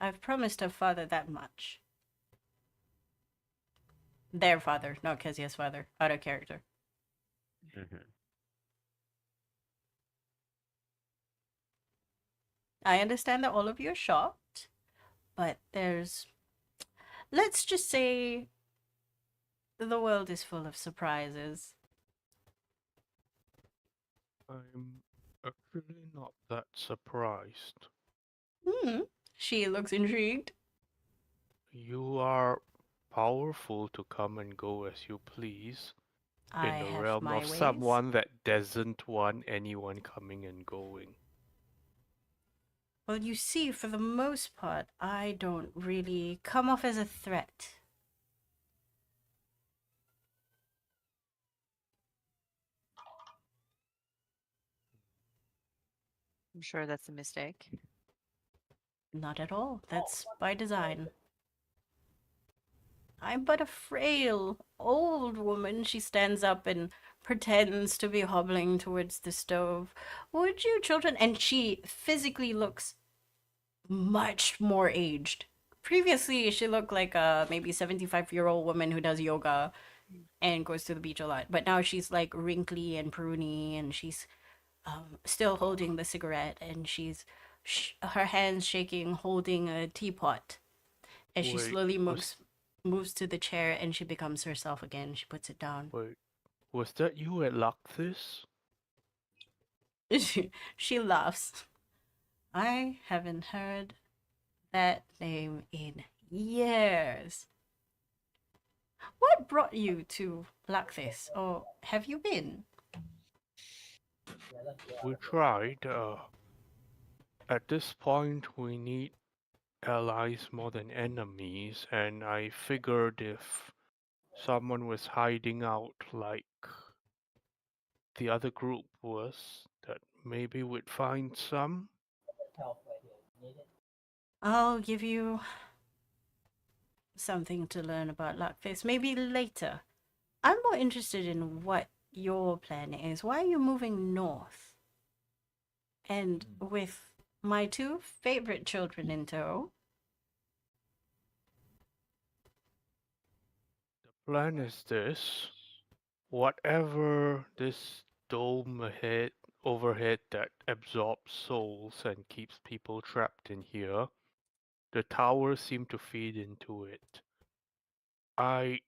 I've promised her father that much. Their father, not Kezia's father. Out of character. Hmm. I understand that all of you are shocked, but there's. Let's just say the world is full of surprises. I'm actually not that surprised. Hmm. She looks intrigued. You are powerful to come and go as you please I in the have realm my of ways. someone that doesn't want anyone coming and going. Well, you see, for the most part, I don't really come off as a threat. I'm sure that's a mistake. Not at all. That's by design. I'm but a frail, old woman. She stands up and pretends to be hobbling towards the stove. Would you, children? And she physically looks much more aged. Previously, she looked like a maybe 75-year-old woman who does yoga and goes to the beach a lot. But now she's like wrinkly and pruny, and she's still holding the cigarette, and her hands shaking, holding a teapot. As she Wait, slowly moves to the chair, and she becomes herself again. She puts it down. was that you at Luctis? She laughs. I haven't heard that name in years. What brought you to Lakthis, or have you been? We tried. At this point, we need allies more than enemies, and I figured if someone was hiding out like the other group was, that maybe we'd find some. I'll give you something to learn about Lakthis maybe later. I'm more interested in what your plan is. Why are you moving north? And with my two favorite children in tow. The plan is this: whatever this dome ahead, overhead that absorbs souls and keeps people trapped in here, the towers seem to feed into it. I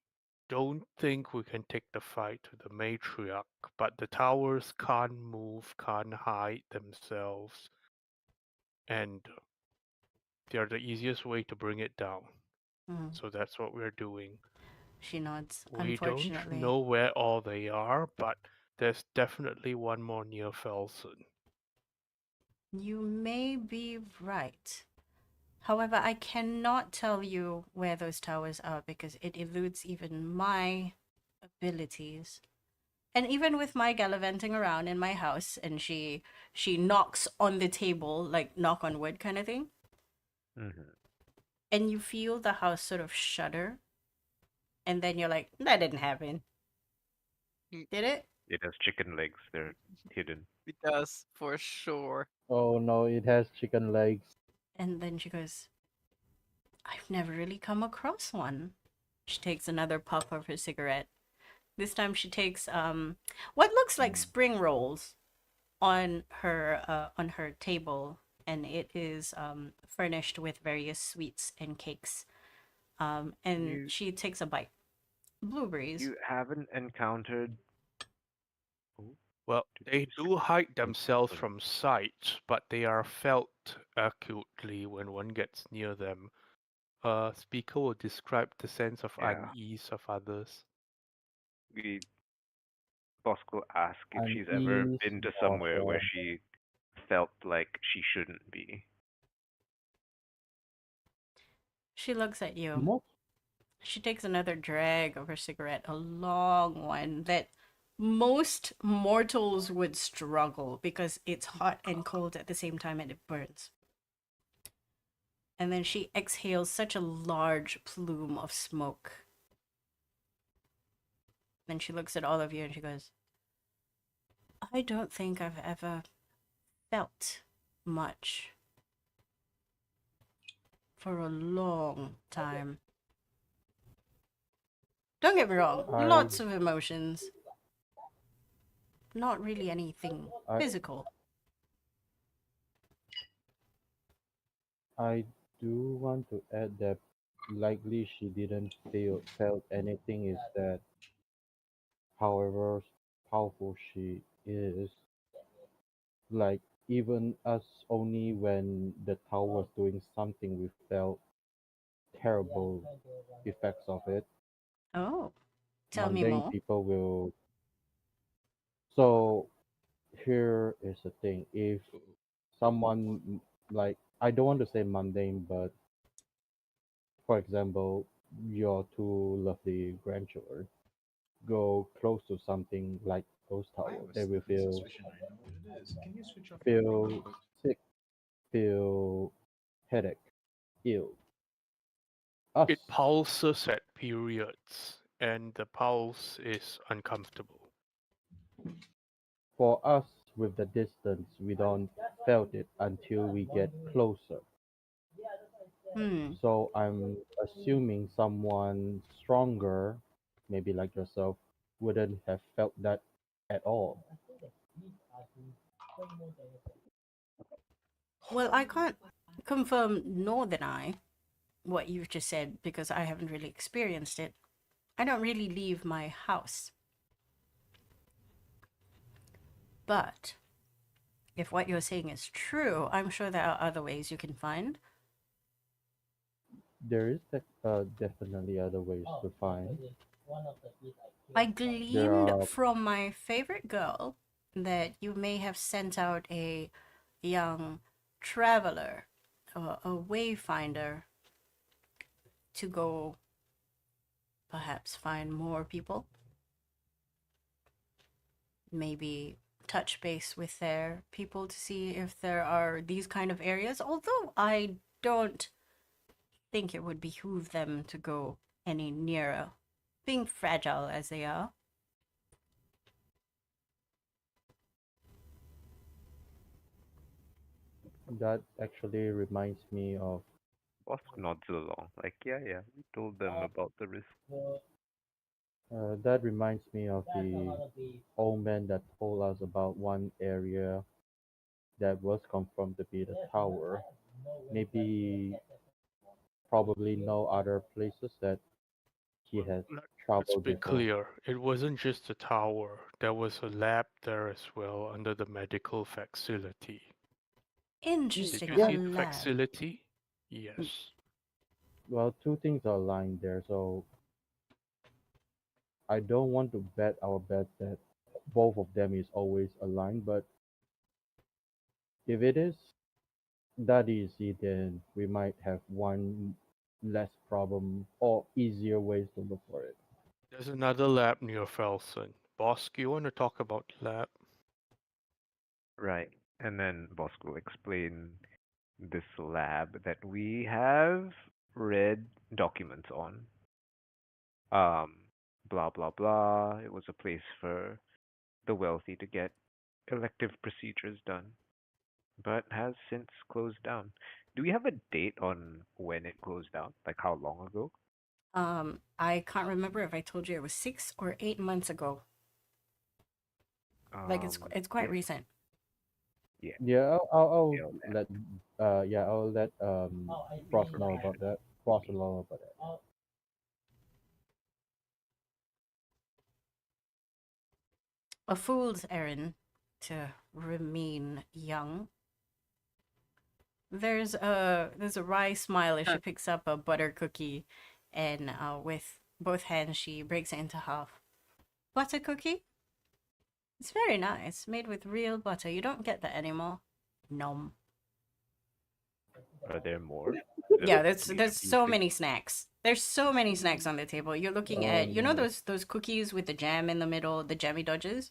don't think we can take the fight to the matriarch, but the towers can't move, can't hide themselves, and they're the easiest way to bring it down. Hmm. So that's what we're doing. She nods. We don't Unfortunately, know where all they are, but there's definitely one more near Felsen. you may be right. However, I cannot tell you where those towers are because it eludes even my abilities. And even with my gallivanting around in my house and she knocks on the table, like knock on wood kind of thing, Hmm. and you feel the house sort of shudder, and then you're like, that didn't happen. Mm. Did it? It has chicken legs. They're hidden. It does, for sure. Oh no, it has chicken legs. And then she goes, I've never really come across one. She takes another puff of her cigarette. This time she takes what looks like spring rolls on her table, and it is furnished with various sweets and cakes. And You she takes a bite. Blueberries. you haven't encountered. Oh, Well, did they you do hide themselves Oh, no. from sight, but they are felt acutely when one gets near them. Speaker will describe the sense of Yeah. unease of others. We Bosco ask if she's ever Unease been to or somewhere where she felt like she shouldn't be. She looks at you. most She takes another drag of her cigarette, a long one that most mortals would struggle because it's hot and cold at the same time and it burns. And then she exhales such a large plume of smoke. Then she looks at all of you and she goes, I don't think I've ever felt much for a long time. Don't get me wrong, I lots of emotions. Not really anything I physical. I do want to add that likely she didn't feel felt anything is that however powerful she is, like even us only when the tower was doing something we felt terrible effects of it. Oh, tell me Mundane more. people will. So here is the thing: if someone like I don't want to say mundane, but for example, your two lovely grandchildren go close to something like ghost tower, they will feel sick, feel headache, ill. Us, It pulses at periods, and the pulse is uncomfortable. for us with the distance, we don't felt it until we get closer. Hmm. So I'm assuming someone stronger, maybe like yourself, wouldn't have felt that at all. Well, I can't confirm nor deny what you've just said because I haven't really experienced it. I don't really leave my house. But if what you're saying is true, I'm sure there are other ways you can find. There is definitely other ways to find. I There gleaned are from my favorite girl that you may have sent out a young traveler, a wayfinder, to go perhaps find more people. Maybe touch base with their people to see if there are these kind of areas. Although I don't think it would behoove them to go any nearer, being fragile as they are. that actually reminds me of Bosk nods along, like, yeah, yeah, we told them about the risk. that reminds me of the old man that told us about one area that was confirmed to be the tower. Maybe probably no other places that he Well, has let's traveled be before. clear. It wasn't just a tower. There was a lab there as well under the medical facility. Did Interesting, you a Yeah, see the lab. facility? Yes. Well, two things are aligned there, so I don't want to bet our bet that both of them is always aligned. But if it is that easy, then we might have one less problem or easier ways to look for it. There's another lab near Felsen. Bosk, you want to talk about lab? Right. And then Bosk will explain this lab that we have read documents on. Um, blah, blah, blah. It was a place for the wealthy to get elective procedures done, but has since closed down. Do we have a date on when it closed down? Like how long ago? I can't remember if I told you it was 6 or 8 months ago. Like it's quite Yeah, recent. yeah. Yeah, I'll Scale that let I'll let Frost know information. about that. Frost will know about that. A fool's errand to remain young. There's a wry smile as she picks up a butter cookie, and with both hands she breaks it into half. Butter cookie? It's very nice, made with real butter. You don't get that anymore. Nom. Are there more? Yeah, Do there's these so things? many snacks. There's so many snacks on the table. You're looking Oh at no. those cookies with the jam in the middle, the jammy dodgers.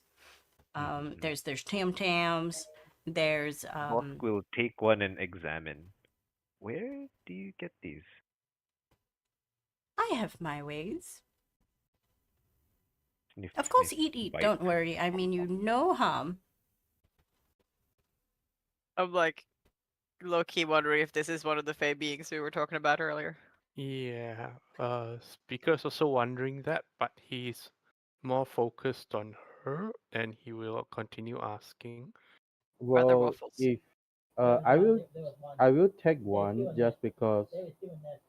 Mhm. There's Tam Tams. There's Bosk will take one and examine. Where do you get these? I have my ways. Sniff, Of sniff, course, eat. bite. Don't worry. I mean, you no harm. I'm like low key wondering if this is one of the Fey beings we were talking about earlier. Yeah, Speaker's also wondering that, but he's more focused on her and he will continue asking. Rather Well, waffles. if I will take one just because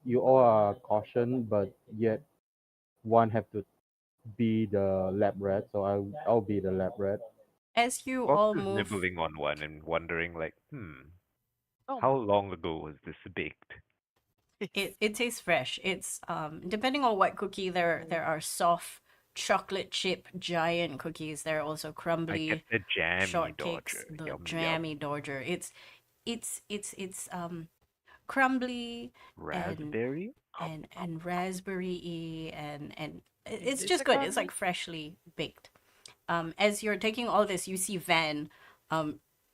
you all are cautioned, but yet one have to be the lab rat, so I'll be the lab rat. As you Bosk all is move, nibbling on one and wondering, like, Oh, how long ago was this baked? it tastes fresh. It's depending on what cookie there are soft chocolate chip giant cookies. There are also I get crumbly the jammy shortcakes, dodger. the Yum yum. jammy dodger. It's crumbly and Raspberry? and raspberry and it's is just it good. It's crumbly? like freshly baked. As you're taking all this, you see Van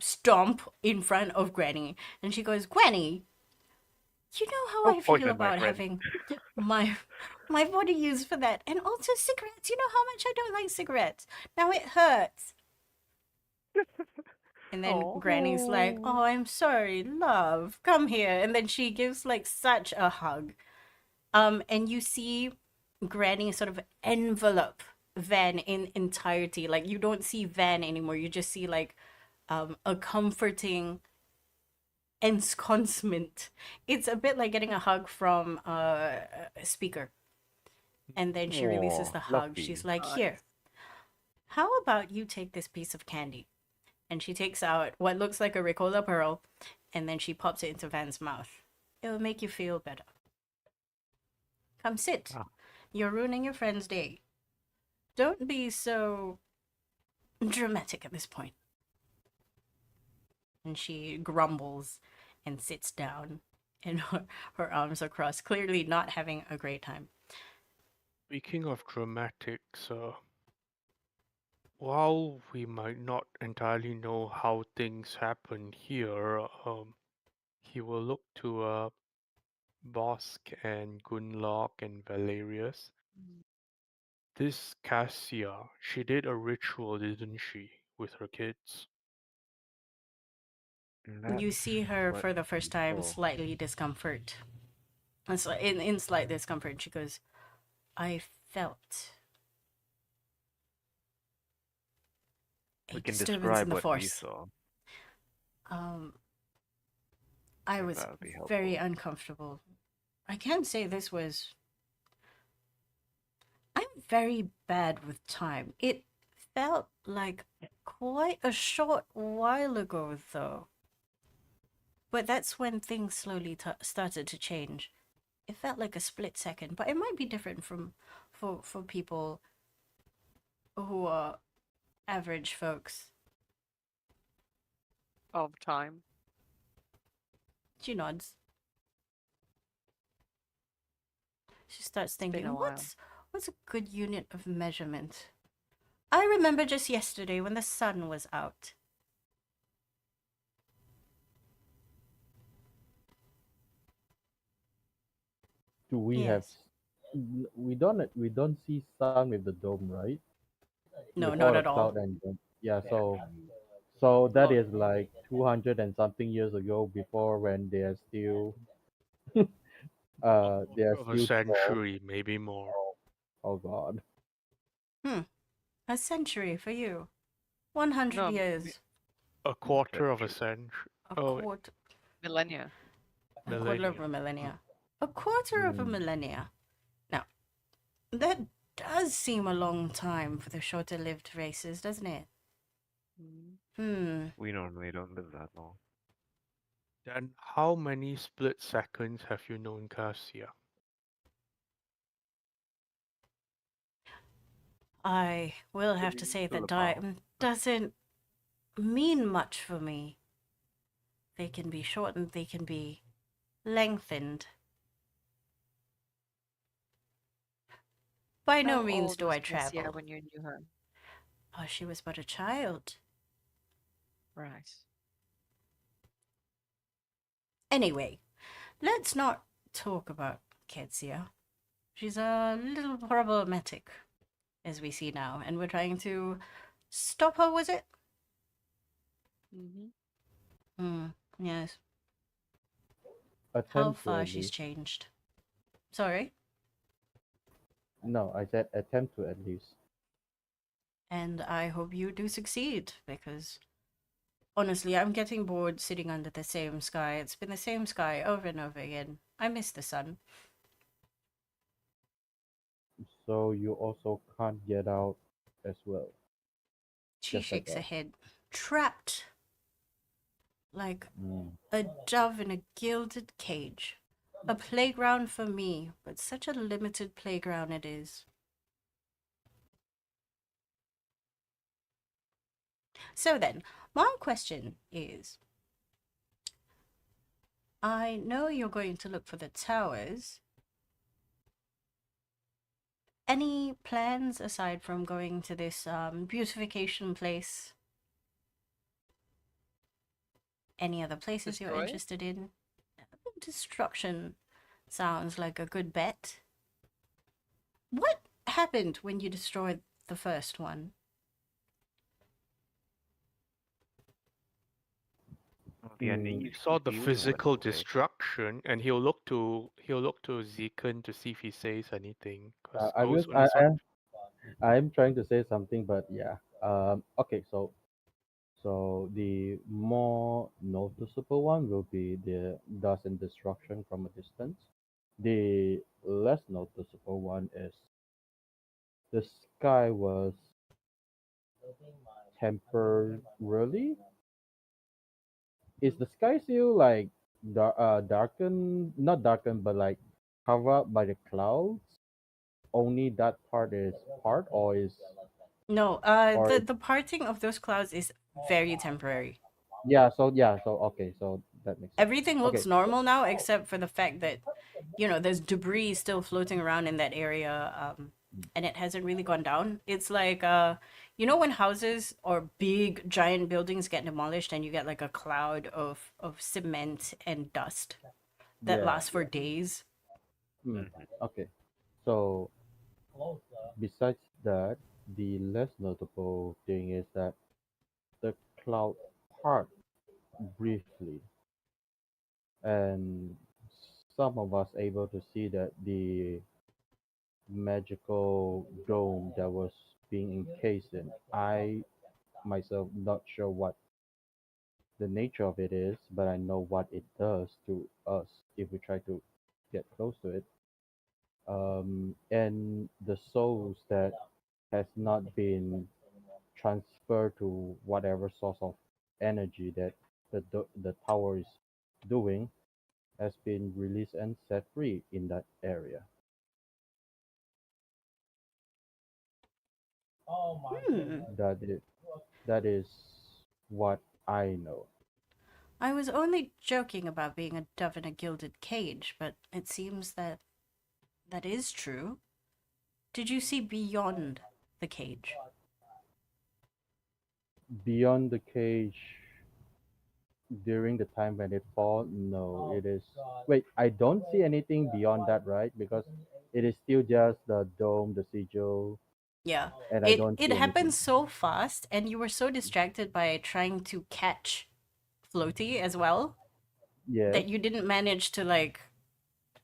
stomp in front of Granny, and she goes, Granny, you know how Oh, I feel poison, my about friend. having my my body used for that, and also cigarettes. You know how much I don't like cigarettes. Now it hurts. And then Oh, Granny's like, "Oh, I'm sorry, love. Come here." And then she gives like such a hug. And you see Granny sort of envelop Van in entirety. Like you don't see Van anymore. You just see like a comforting ensconcement. It's a bit like getting a hug from a speaker. And then she releases Oh, the hug. She's fluffy. like, "Here, how about you take this piece of candy?" And she takes out what looks like a Ricola Pearl, and then she pops it into Van's mouth. It will make you feel better. Come sit. Ah, You're ruining your friend's day. Don't be so dramatic at this point. And she grumbles and sits down, and her arms are crossed, clearly not having a great time. Speaking of dramatics, while we might not entirely know how things happen here, he will look to Bosk and Gunlock and Valerius. This Cassia, she did a ritual, didn't she, with her kids? that's You see her what for the first time people. slightly discomfort. It's like in slight discomfort. She goes, I felt a We can disturbance in describe the what we force. saw, Um, I if was that would be very helpful. uncomfortable. I can't say this was. I'm very bad with time. It felt like quite a short while ago, though. But that's when things slowly started to change. It felt like a split second, but it might be different from for people who are average folks. Of time. She nods. She starts It's been thinking, a while. what's a good unit of measurement? I remember just yesterday when the sun was out. Do we have? Yes. We don't see sun with the dome, right? With No, all not the at cloud all. and dome. Yeah. So that is like 200 and something years ago, before when they are still they are Of a still small. century, maybe more. Oh God. Hmm. A century for you. 100 No, years. A quarter of a Century. century. A Oh, quarter. millennia. A quarter of a millennia. millennia. A quarter of a Mm. millennia. Now, that does seem a long time for the shorter lived races, doesn't it? Mm. Hmm. We normally don't live that long. Then how many split seconds have you known Cassia? I will have to say that Philippa. time doesn't mean much for me. They can be shortened, they can be lengthened. By no How means old do was I Cassia travel. when you knew her? Oh, she was but a child. Right. Anyway, let's not talk about Ketsia. She's a little problematic, as we see now, and we're trying to stop her, was it? Mm-hmm. Hmm, yes. How Attempt to far at she's least. changed. Sorry. No, I said attempt to at least. And I hope you do succeed, because honestly, I'm getting bored sitting under the same sky. It's been the same sky over and over again. I miss the sun. So you also can't get out as well, She just like shakes her us. head. Trapped like Mm. a dove in a gilded cage. A playground for me, but such a limited playground it is. So then, my question is, I know you're going to look for the towers. Any plans aside from going to this beautification place? Any other places you're Destroy it? interested in? Destruction sounds like a good bet. What happened when you destroyed the first one? The Mm. He uneasy saw the feeling went physical away. destruction, and he'll look to Zekan to see if he says anything, because I will. Ghost only saw. I'm trying to say something, but yeah. Okay. So the more noticeable one will be the dust and destruction from a distance. The less noticeable one is the sky was temporarily. Is the sky still like darkened? Not darkened, but like covered up by the clouds. Only that part is part, or is No, or the parting of those clouds is very temporary. yeah. So okay. So that makes sense. Everything looks Okay. normal now, except for the fact that, there's debris still floating around in that area, and it hasn't really gone down. It's like, when houses or big giant buildings get demolished and you get like a cloud of cement and dust that Yeah. lasts for days. Hmm. Okay. So besides that, the less notable thing is that the cloud part briefly, and some of us able to see that the magical dome that was being encased in. I myself not sure what the nature of it is, but I know what it does to us if we try to get close to it. And the souls that has not been transferred to whatever source of energy that the tower is doing, has been released and set free in that area. Hmm. That is that is what I know. I was only joking about being a dove in a gilded cage, but it seems that that is true. Did you see beyond the cage? Beyond the cage during the time when it fall, no, it is. Wait, I don't see anything beyond that, right? Because it is still just the dome, the sigil, Yeah. and I It don't it see happened anything. so fast and you were so distracted by trying to catch Floaty as well Yes, that you didn't manage to like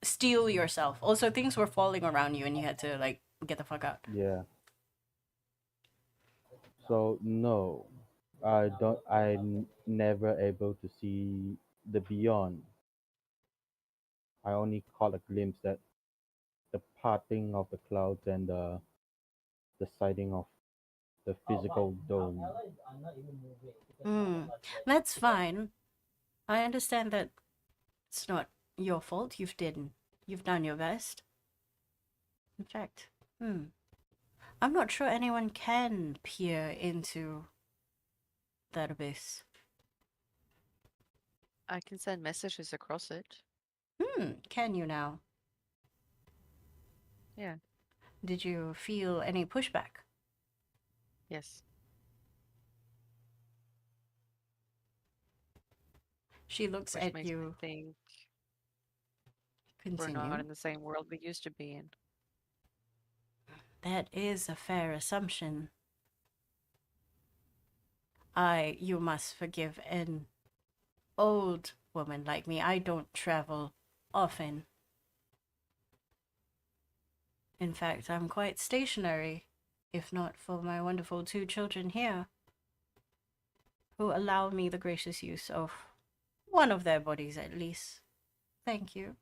steel yourself. Also things were falling around you and you had to like get the fuck out. yeah. So no, I don't. I'm never able to see the beyond. I only caught a glimpse that the parting of the clouds and the sighting of the physical dome. Hmm. That's fine. I understand that it's not your fault. You've done your best. In fact, I'm not sure anyone can peer into that abyss. I can send messages across it. Can you now? Yeah. Did you feel any pushback? Yes. She looks Which at makes me you. think we're not Continue. in the same world we used to be in. That is a fair assumption. You must forgive an old woman like me. I don't travel often. In fact, I'm quite stationary, if not for my wonderful two children here, who allow me the gracious use of one of their bodies at least. Thank you.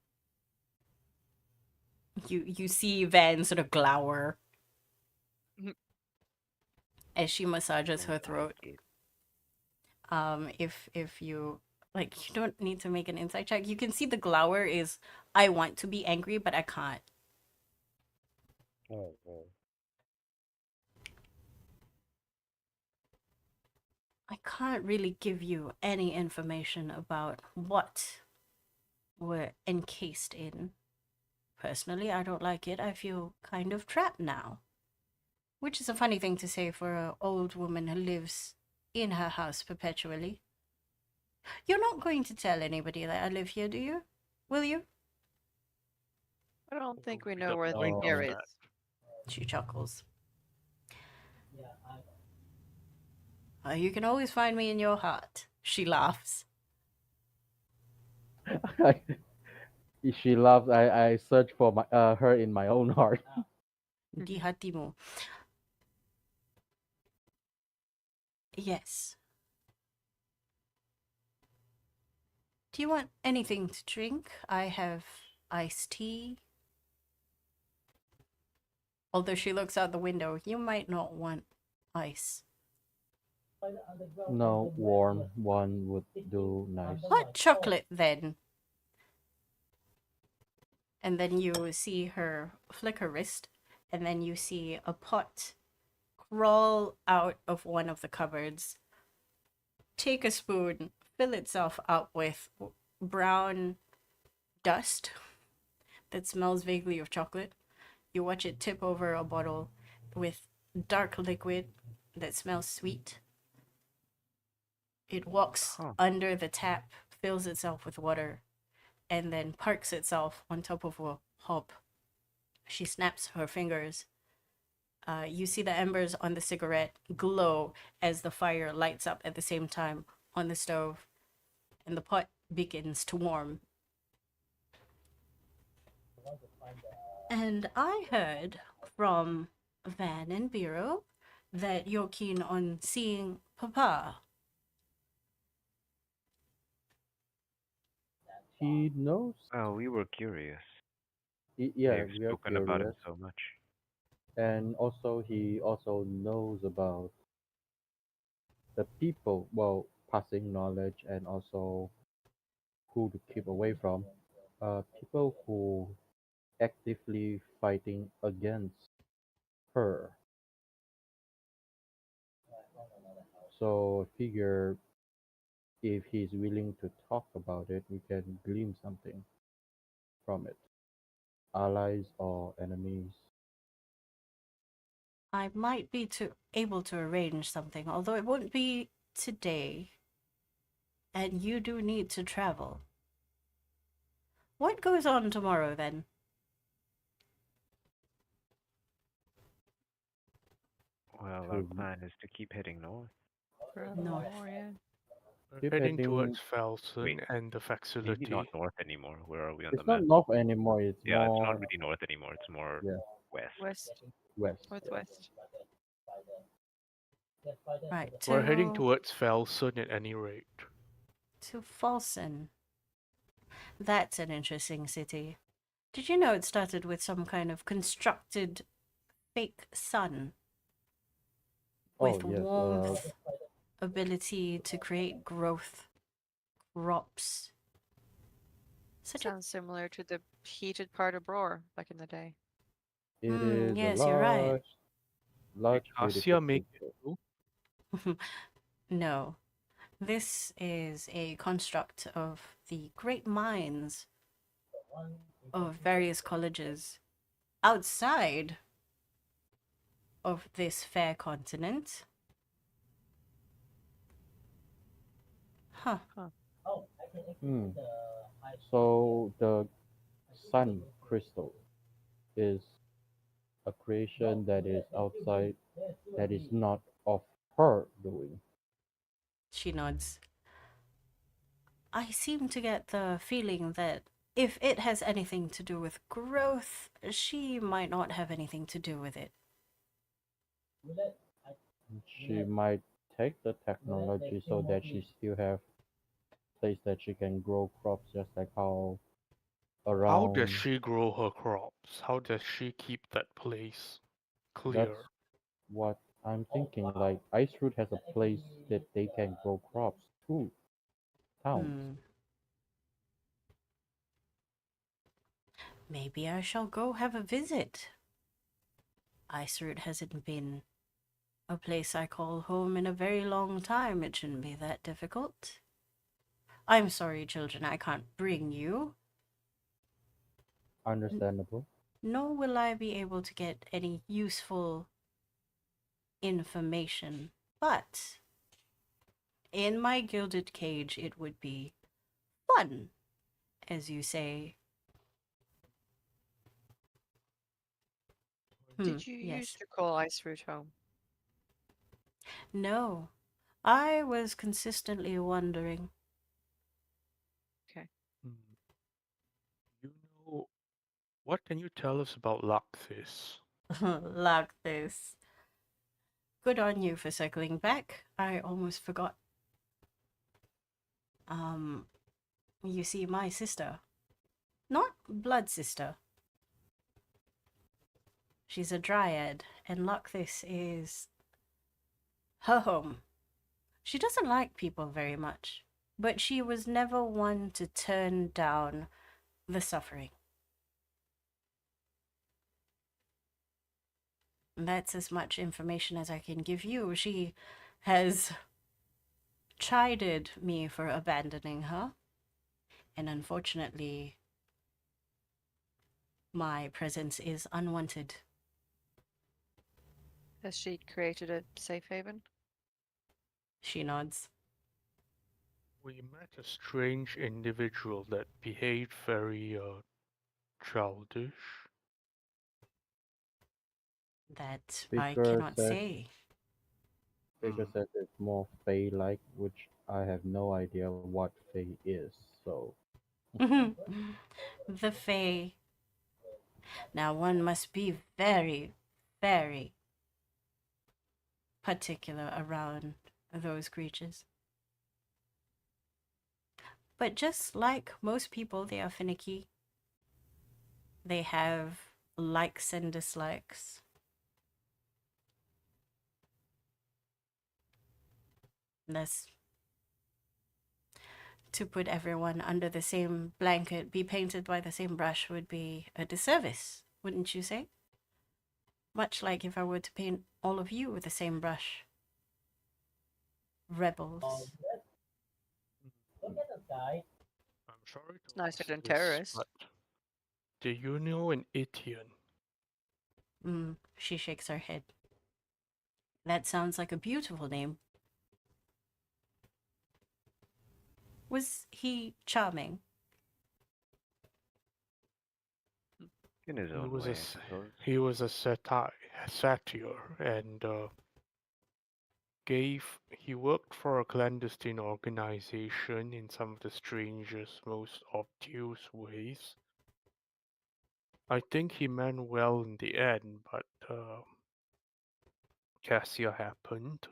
You see Van sort of glower as she massages And her I throat. did. If you like, you don't need to make an insight check. You can see the glower is I want to be angry, but I can't. Oh, oh. I can't really give you any information about what we're encased in. Personally, I don't like it. I feel kind of trapped now. Which is a funny thing to say for an old woman who lives in her house perpetually. You're not going to tell anybody that I live here, do you? Will you? I don't think we We know got where the point of pier Oh, is. that. She chuckles. You can always find me in your heart. She laughs. she loves. I search for my her in my own heart. Di hatimu. Yes. Do you want anything to drink? I have iced tea. Although she looks out the window, you might not want ice. No, warm one would do nice. Hot chocolate, then. And then you see her flick her wrist, and then you see a pot crawl out of one of the cupboards, take a spoon, fill itself up with brown dust that smells vaguely of chocolate. You watch it tip over a bottle with dark liquid that smells sweet. It walks Huh. under the tap, fills itself with water, and then parks itself on top of a hob. She snaps her fingers. You see the embers on the cigarette glow as the fire lights up at the same time on the stove, and the pot begins to warm. And I heard from Van and Biro that you're keen on seeing Papa. He knows. Oh, we were curious. Yeah, They've we are spoken about him curious, so much. and also he also knows about the people. Well, passing knowledge and also who to keep away from. people who actively fighting against her. So figure if he's willing to talk about it, we can glean something from it. Allies or enemies. I might be able to arrange something, although it won't be today. And you do need to travel. What goes on tomorrow then? Well, our To plan is to keep heading north. North. Furthermore, yeah. We're keep heading heading. towards Felsen Wait, and the maybe not facility. north anymore. Where are we on the It's not map? north anymore. It's Yeah, it's not more really north anymore. It's more yeah west. West, west. northwest. Right, We're heading to towards Felsen at any rate. Folsen. That's an interesting city. Did you know it started with some kind of constructed fake sun Oh with yes. warmth, ability to create growth, crops? Such a Sounds similar to the heated part of Bror back in the day. It is a yes, you're right. large, Did beautiful Asia make it creature. too? No, this is a construct of the great minds of various colleges outside of this fair continent. Huh. Hmm. So the sun crystal is a creation that is outside, that is not of her doing. She nods. I seem to get the feeling that if it has anything to do with growth, she might not have anything to do with it. She might take the technology so that she still have place that she can grow crops, just like how How does around. she grow her crops? How does she keep that place That's clear? what I'm thinking. Like Ice Root has a place that they can grow crops too. Towns. Hmm. Maybe I shall go have a visit. Iceroot hasn't been a place I call home in a very long time. It shouldn't be that difficult. I'm sorry, children, I can't bring you, Understandable. nor will I be able to get any useful information. But in my gilded cage, it would be fun, as you say. Did you Yes. used to call Iceroot home? No. I was consistently wondering. Okay. Hmm. You know, what can you tell us about Lakthis? Like this. Good on you for circling back. I almost forgot. Um, you see, my sister, not blood sister. She's a dryad, and Lochthis is her home. She doesn't like people very much, but she was never one to turn down the suffering. That's as much information as I can give you. She has chided me for abandoning her, and unfortunately, my presence is unwanted. Has she created a safe haven? She nods. We met a strange individual that behaved very childish. That I Speaker cannot said say. Speaker Hmm. said it's more Fey like, which I have no idea what Fey is. So The Fae. Now, one must be very, very particular around those creatures. But just like most people, they are finicky. They have likes and dislikes. That's To put everyone under the same blanket, be painted by the same brush would be a disservice, wouldn't you say? Much like if I were to paint all of you with the same brush. Rebels. I'm sorry It's to nicer ask than this, terrorist. but do you know an Itian? She shakes her head. That sounds like a beautiful name. Was he charming? In his He own was a way, I s- suppose. he was a satyr and he worked for a clandestine organization in some of the strangest, most obtuse ways. I think he meant well in the end, but Cassia happened.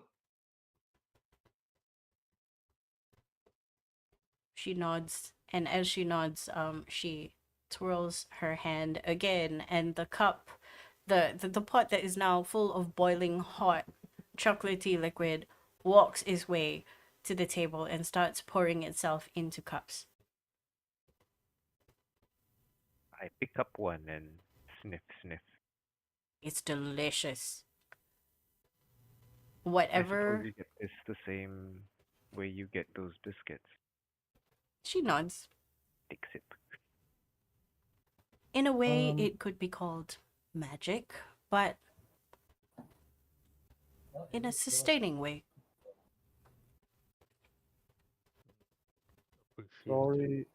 She nods, and as she nods, she twirls her hand again, and the cup, the pot that is now full of boiling hot chocolatey liquid, walks its way to the table and starts pouring itself into cups. I pick up one and sniff, sniff. It's delicious. I suppose Whatever. you get this the same way you get those biscuits. She nods. Take sip. In a way, Um, it could be called magic, but in a sustaining way. Appreciate it. sorry,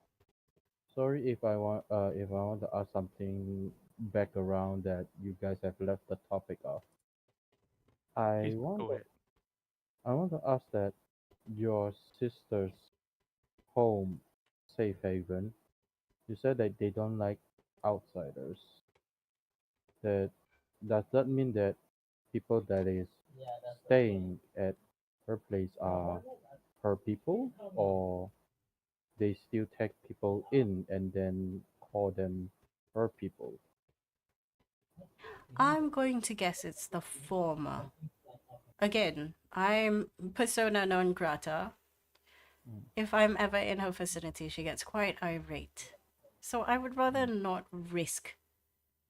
sorry if I want to ask something back around that you guys have left the topic of. I Please want go to ahead. I want to ask that your sister's home, safe haven. You said that they don't like outsiders. That does that mean that people that is staying at her place are her people, or they still take people in and then call them her people? I'm going to guess it's the former. Again, I'm persona non grata. Mm, If I'm ever in her vicinity, she gets quite irate. So I would rather mm, not risk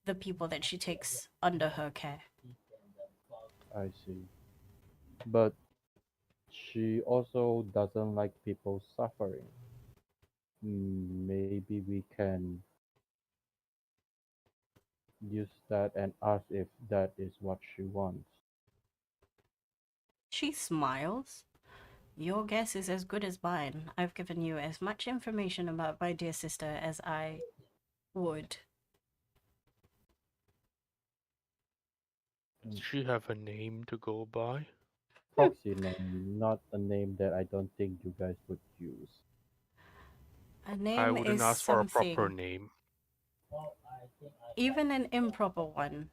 the people that she takes under her care. I see. But she also doesn't like people suffering. Maybe we can use that and ask if that is what she wants. She smiles. Your guess is as good as mine. I've given you as much information about my dear sister as I would. Does Mm, she have a name to go by? Proxy name, not a name that I don't think you guys would use. A I name wouldn't is ask for a proper something, name. even an improper one,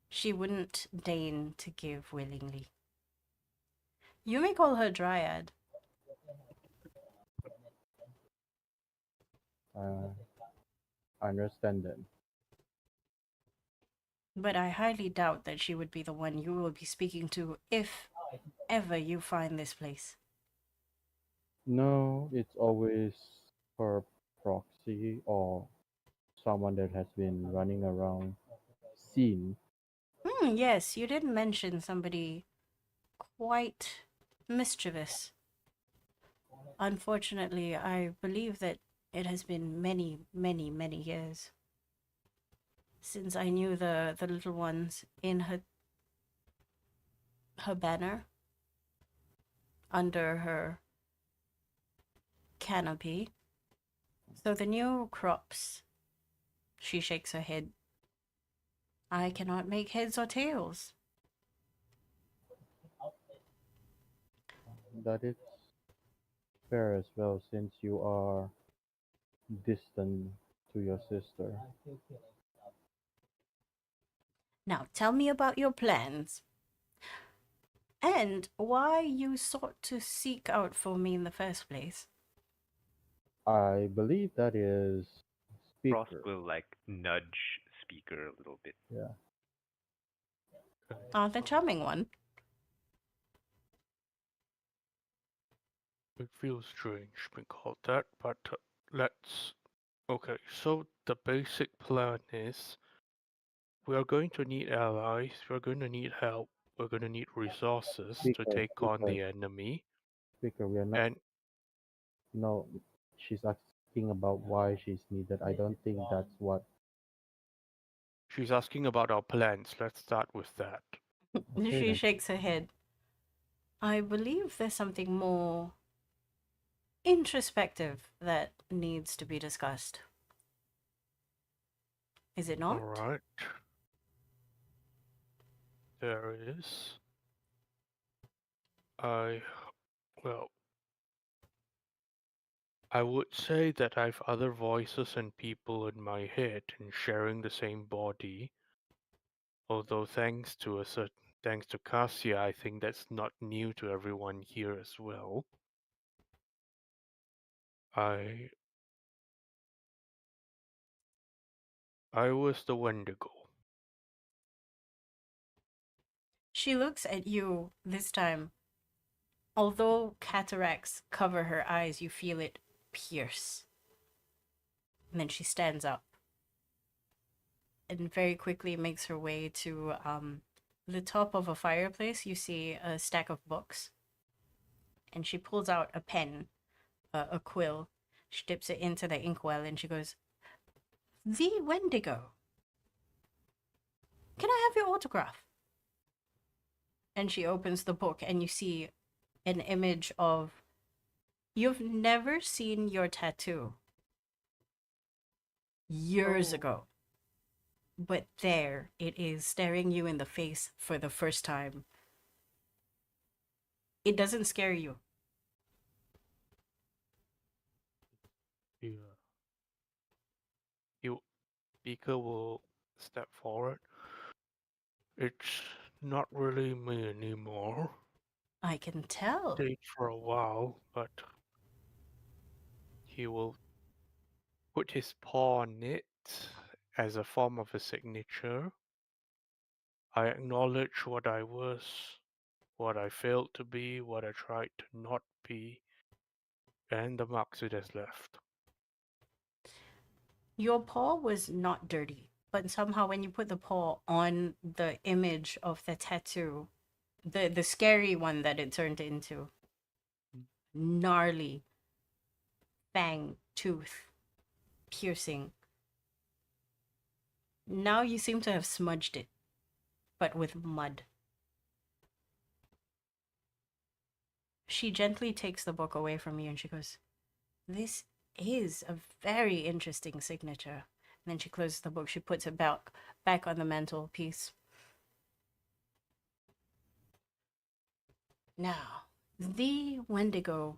she wouldn't deign to give willingly. You may call her Dryad. Uh, I understand then. But I highly doubt that she would be the one you will be speaking to if ever you find this place. No, it's always her proxy or someone that has been running around seen. Yes, you did mention somebody quite mischievous. Unfortunately, I believe that it has been many, many, many years since I knew the little ones in her banner under her canopy. So the new crops, she shakes her head. I cannot make heads or tails. That is fair as well since you are distant to your sister. Now tell me about your plans and why you sought to seek out for me in the first place. I believe that is Frost speaker. will like nudge Speaker a little bit. Yeah. The charming one. It feels strange being called that, but let's. Okay, so the basic plan is we are going to need allies, we're going to need help, we're going to need resources to Speaker, take on speaker, the enemy, speaker. We are not. and No, she's asking about why she's needed. I don't think that's what. she's asking about our plans. Let's start with that. Okay She then. shakes her head. I believe there's something more introspective that needs to be discussed. Is it not? Alright, there is. I. Well, I would say that I've other voices and people in my head and sharing the same body. Although thanks to Cassia, I think that's not new to everyone here as well. I I was the Wendigo. She looks at you this time. Although cataracts cover her eyes, you feel it pierce. And then she stands up and very quickly makes her way to the top of a fireplace. You see a stack of books. And she pulls out a pen, a quill. She dips it into the inkwell and she goes, "The Wendigo. Can I have your autograph?" And she opens the book and you see an image of. You've never seen your tattoo years Oh. ago. But there it is, staring you in the face for the first time. It doesn't scare you. Yeah. You Speaker will step forward. It's not really me anymore. I can tell. Stayed for a while, but he will put his paw on it as a form of a signature. I acknowledge what I was, what I failed to be, what I tried to not be, and the marks it has left. Your paw was not dirty, but somehow when you put the paw on the image of the tattoo, the scary one that it turned into, gnarly, fang, tooth, piercing. Now you seem to have smudged it, but with mud. She gently takes the book away from you and she goes, "This is a very interesting signature." And then she closes the book. She puts it back on the mantelpiece. Now, the Wendigo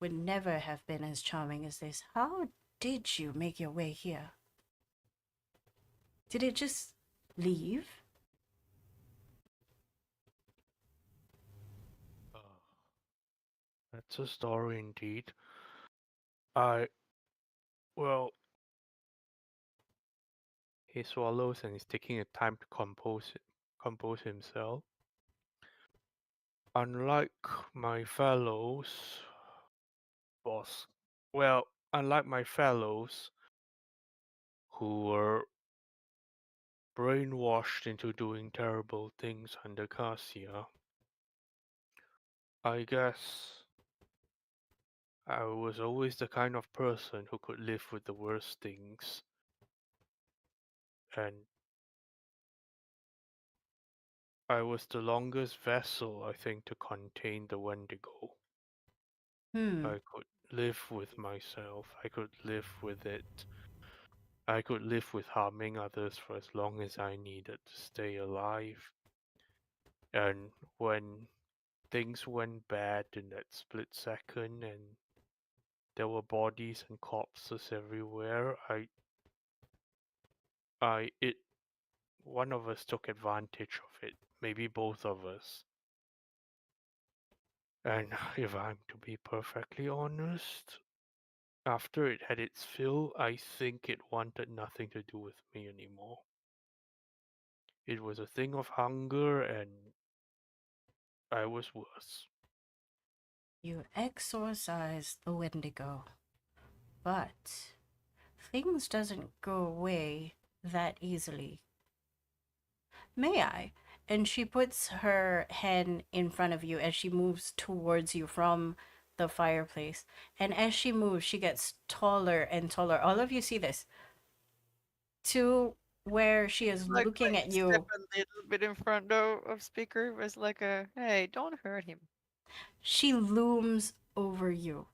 would never have been as charming as this. How did you make your way here? Did it just leave? Uh, that's a story indeed. I, well, he swallows and is taking a time to compose himself. Unlike my fellows, boss, well, unlike my fellows who were brainwashed into doing terrible things under Cassia, I guess I was always the kind of person who could live with the worst things, and I was the longest vessel, I think, to contain the Wendigo. Hmm. I could live with myself, I could live with it. I could live with harming others for as long as I needed to stay alive. And when things went bad in that split second and there were bodies and corpses everywhere, it one of us took advantage of it, maybe both of us. And if I'm to be perfectly honest, after it had its fill, I think it wanted nothing to do with me anymore. It was a thing of hunger, and I was worse. You exorcise the Wendigo, but things doesn't go away that easily. May I? And she puts her hand in front of you as she moves towards you from the fireplace. And as she moves, she gets taller and taller. All of you see this. To where she is Like looking at step you. a little bit in front of speaker. It's like a hey, don't hurt him. She looms over you.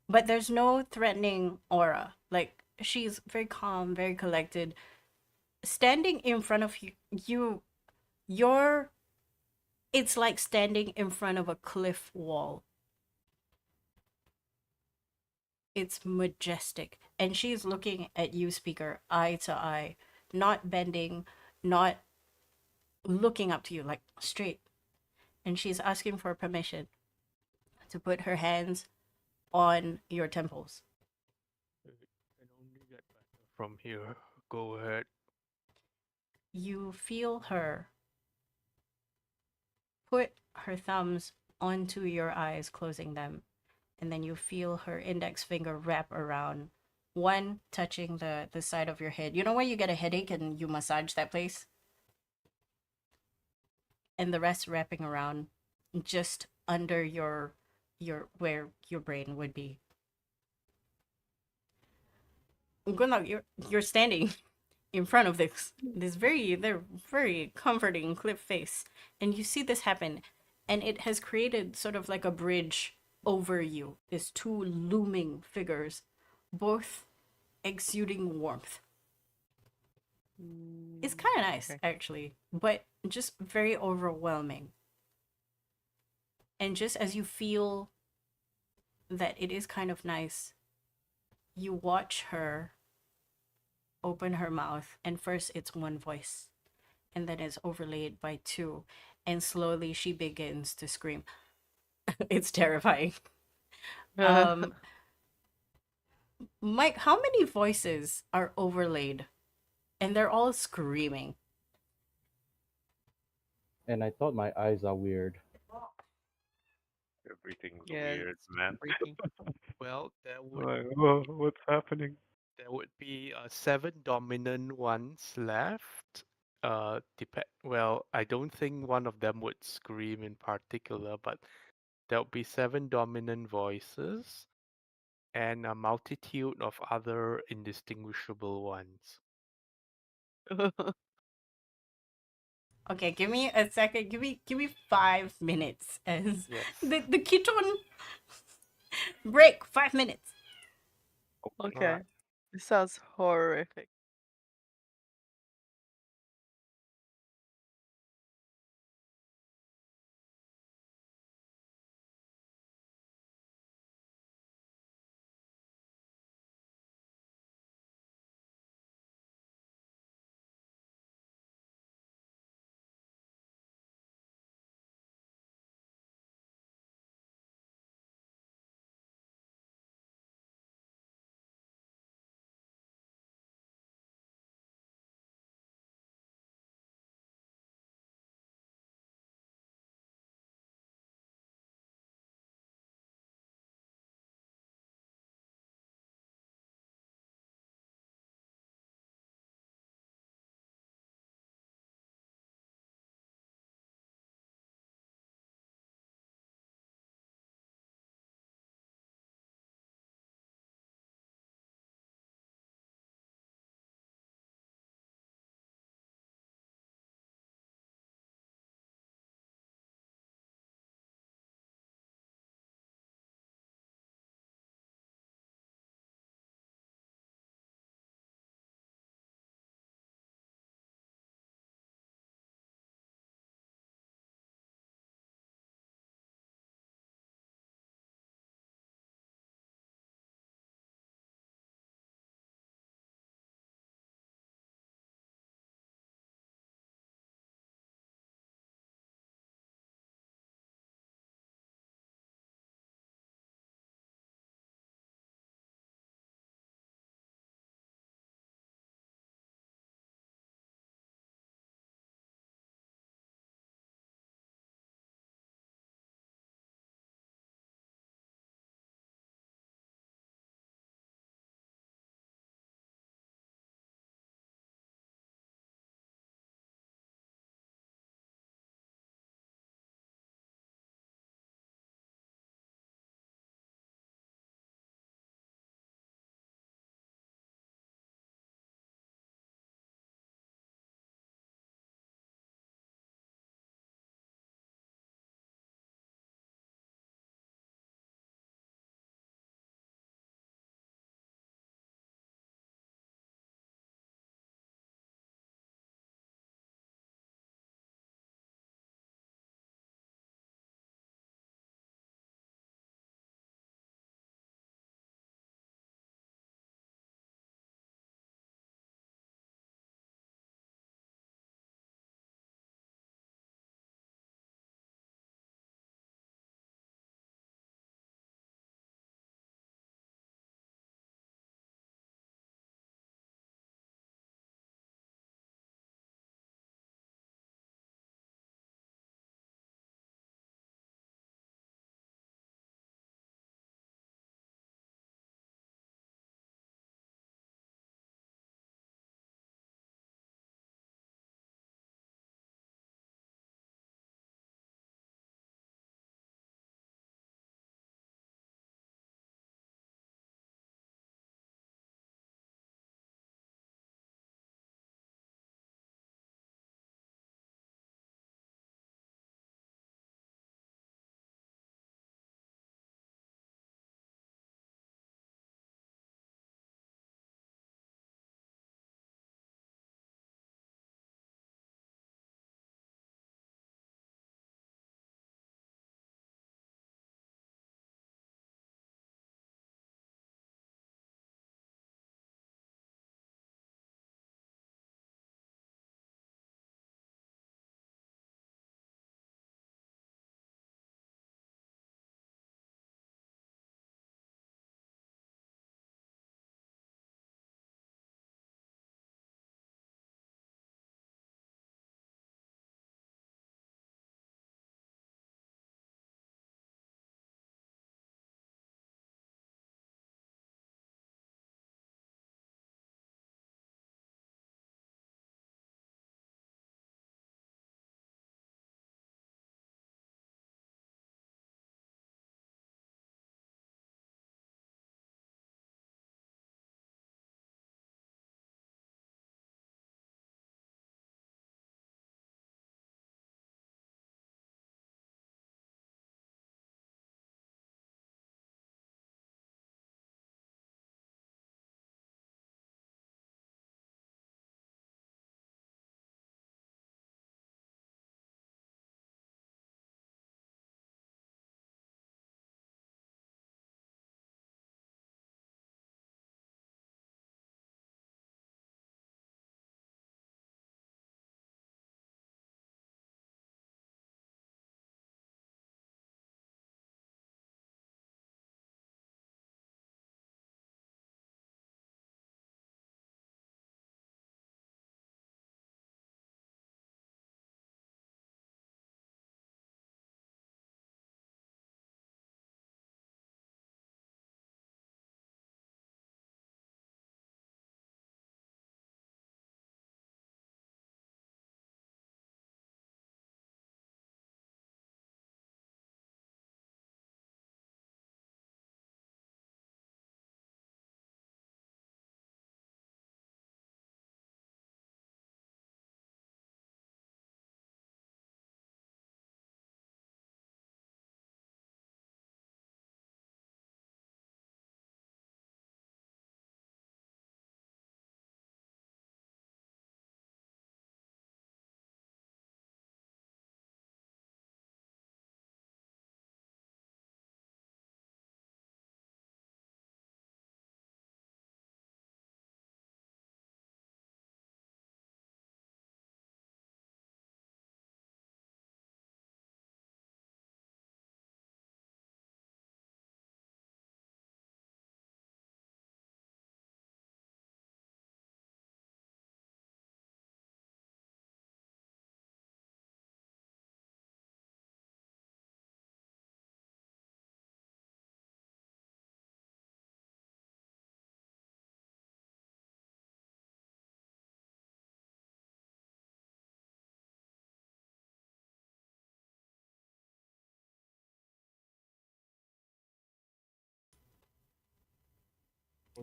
But there's no threatening aura. Like, she's very calm, very collected. Standing in front of you, you're it's like standing in front of a cliff wall. It's majestic. And she's looking at you, speaker, eye to eye, not bending, not looking up to you, like straight. And she's asking for permission to put her hands on your temples. It can only get better from here. Go ahead. You feel her put her thumbs onto your eyes, closing them. And then you feel her index finger wrap around, one touching the side of your head. You know where you get a headache and you massage that place? And the rest wrapping around just under your where your brain would be. Gunnar, you're standing in front of this they're very comforting cliff face, and you see this happen, and it has created sort of like a bridge over you. These two looming figures, both exuding warmth. It's kind of nice, Okay. actually, but just very overwhelming. And just as you feel that it is kind of nice, you watch her open her mouth, and first it's one voice, and then it's overlaid by two, and slowly she begins to scream. It's terrifying. Um, Mike, how many voices are overlaid? And they're all screaming. And I thought my eyes are weird. Everything's Yeah, weird, it's man. freaky. Well, there would Like, oh, what's happening? there would be 7 dominant ones left. Well, I don't think one of them would scream in particular, but there'll be 7 dominant voices and a multitude of other indistinguishable ones. Okay, give me a second. Give me 5 minutes as Yes. the kitchen break. 5 minutes. Okay. This sounds horrific.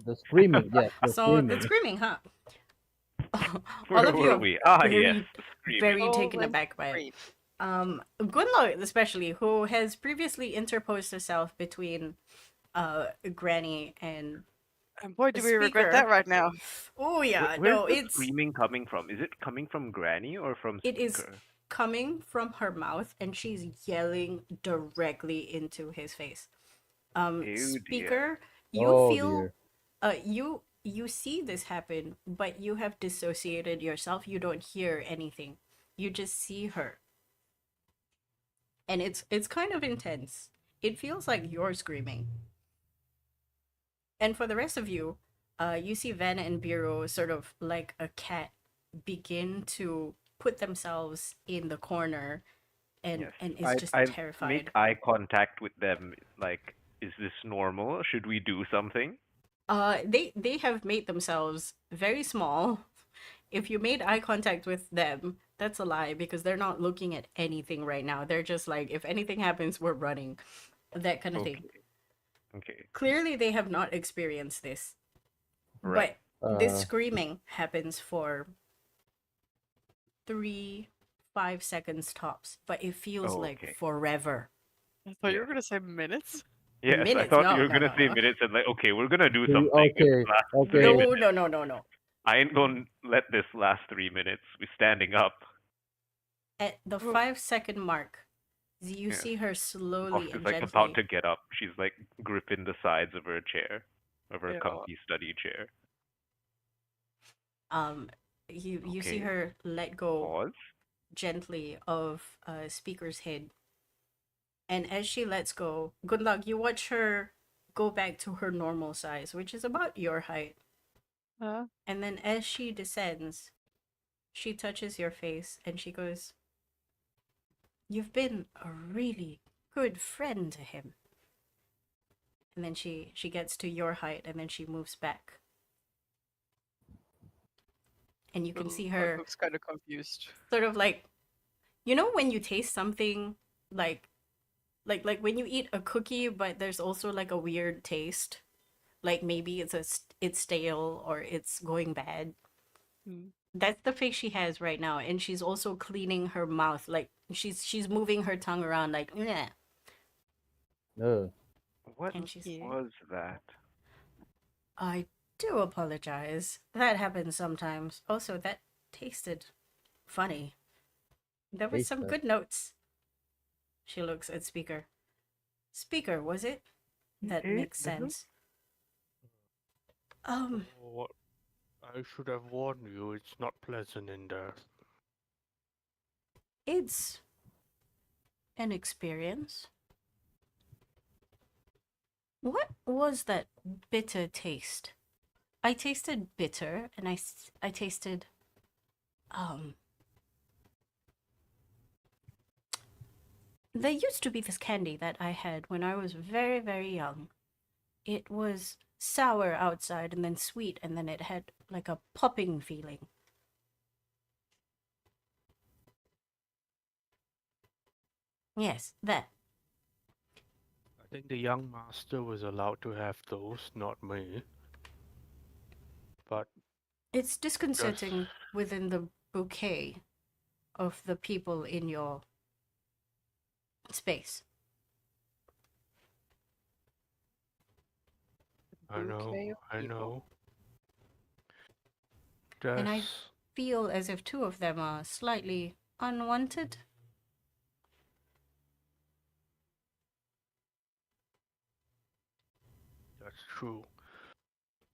The screaming, yes, the So the screaming. screaming, huh? All Where of you were are we? Ah, yes, very, screaming. very Oh, taken and aback by it. scream. Gunlo especially, who has previously interposed herself between Granny and And boy, do we regret Speaker. that right now. Oh yeah, Where's no, the it's screaming coming from? Is it coming from Granny or from it is Speaker? coming from her mouth, and she's yelling directly into his face. Oh dear. Speaker, you Oh feel dear. you see this happen, but you have dissociated yourself. You don't hear anything. You just see her. And it's kind of intense. It feels like you're screaming. And for the rest of you, you see Vanna and Biro sort of like a cat begin to put themselves in the corner Yes. and is I just I make terrified. eye contact with them. Like, is this normal? Should we do something? They have made themselves very small. If you made eye contact with them, that's a lie because they're not looking at anything right now. They're just like, if anything happens, we're running, that kind of thing. Okay. Okay. Clearly, they have not experienced this, Right. but this Uh, screaming happens for 3, 5 seconds tops, but it feels Oh, like okay. forever. I thought you Yes. were gonna say minutes. Yes, I Minutes? thought you No, were no, gonna no, say no. minutes and like, okay, we're gonna do okay, something in the last okay. 3 No, minutes. no, no, no. I ain't gonna let this last 3 minutes. We're standing up. At the Oh, 5 second mark, you Yes. see her Fox slowly is and like about gently. to get up. She's like gripping the sides of her chair, of her yeah. comfy study chair. Um, you see Okay. her let go Pause. gently of Speaker's head, and as she lets go, good luck. You watch her go back to her normal size, which is about your height, and then as she descends, she touches your face and she goes, "You've been a really good friend to him." And then she gets to your height, and then she moves back, and you can see her Looks kind of confused. sort of like, you know, when you taste something like like when you eat a cookie, but there's also like a weird taste, like maybe it's stale or it's going bad. Hmm. That's the face she has right now, and she's also cleaning her mouth, like she's moving her tongue around like yeah, No. What and she's Yeah. was that? I do apologize. That happens sometimes. Also, that tasted funny. There was Taste some that. good notes. She looks at Speaker. Speaker, was it? That makes sense. Um, What? I should have warned you. It's not pleasant in there. it's an experience. What was that bitter taste? I tasted bitter, and I tasted um. There used to be this candy that I had when I was very, very young. It was sour outside and then sweet, and then it had like a popping feeling. Yes, that. I think the young master was allowed to have those, not me. But It's just disconcerting within the bouquet of the people in your space. I know, Bouquet of I people. know. And I Just feel as if two of them are slightly unwanted. that's true.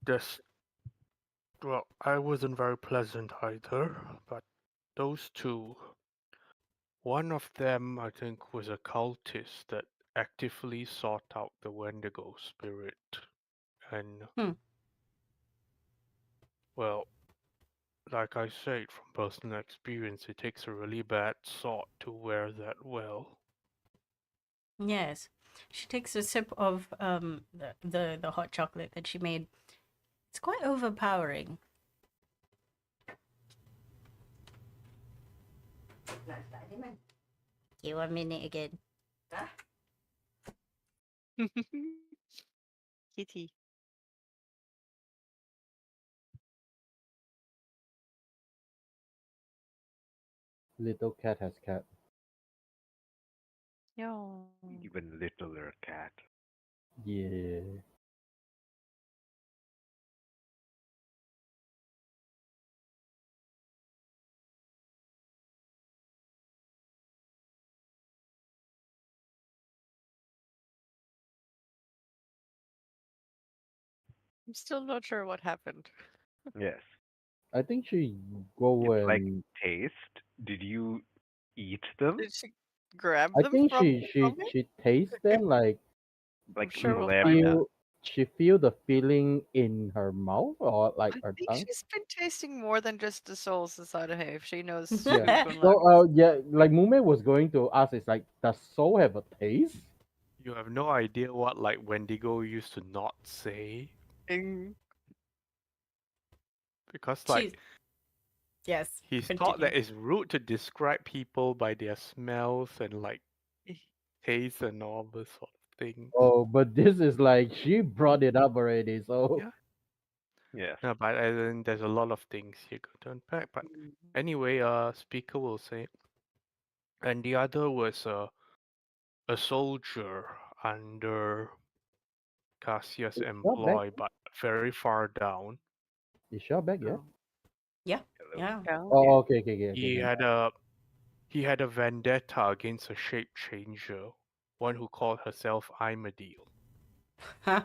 Just well, I wasn't very pleasant either, but those two, one of them I think was a cultist that actively sought out the Wendigo spirit. And Hmm. well, like I said from personal experience, it takes a really bad sort to wear that well. Yes. She takes a sip of the hot chocolate that she made. It's quite overpowering. You 1 minute again. Kitty. Little cat has cat. Yo. Even littler cat. Yeah. I'm still not sure what happened. Yes. I think she go It's like and taste. Did you eat them? Did she grab I them think from she me? she tastes them like I'm Like sure she we'll find out. lemon? feel the feeling in her mouth or like I her think tongue. she's been tasting more than just the souls inside of her. If she knows Yeah. who So Gunlag is. yeah, like Mume was going to ask, it's like, does soul have a taste? You have no idea what like Wendigo used to not say Mm. because like She's yes. he's thought Continue. that it's rude to describe people by their smells and like taste and all this sort of things. Oh, but this is like she brought it up already. So Yeah. Yes. No, but I think there's a lot of things you could unpack. But Mm. anyway, speaker will say, and the other was a soldier under Cassia's is Shaw back? employ, but very far down. Is Shaw back yet? Oh. Yeah. Hello. Yeah. Yeah. Oh, okay. He Then. had a vendetta against a shape changer, one who called herself Immortal. Huh.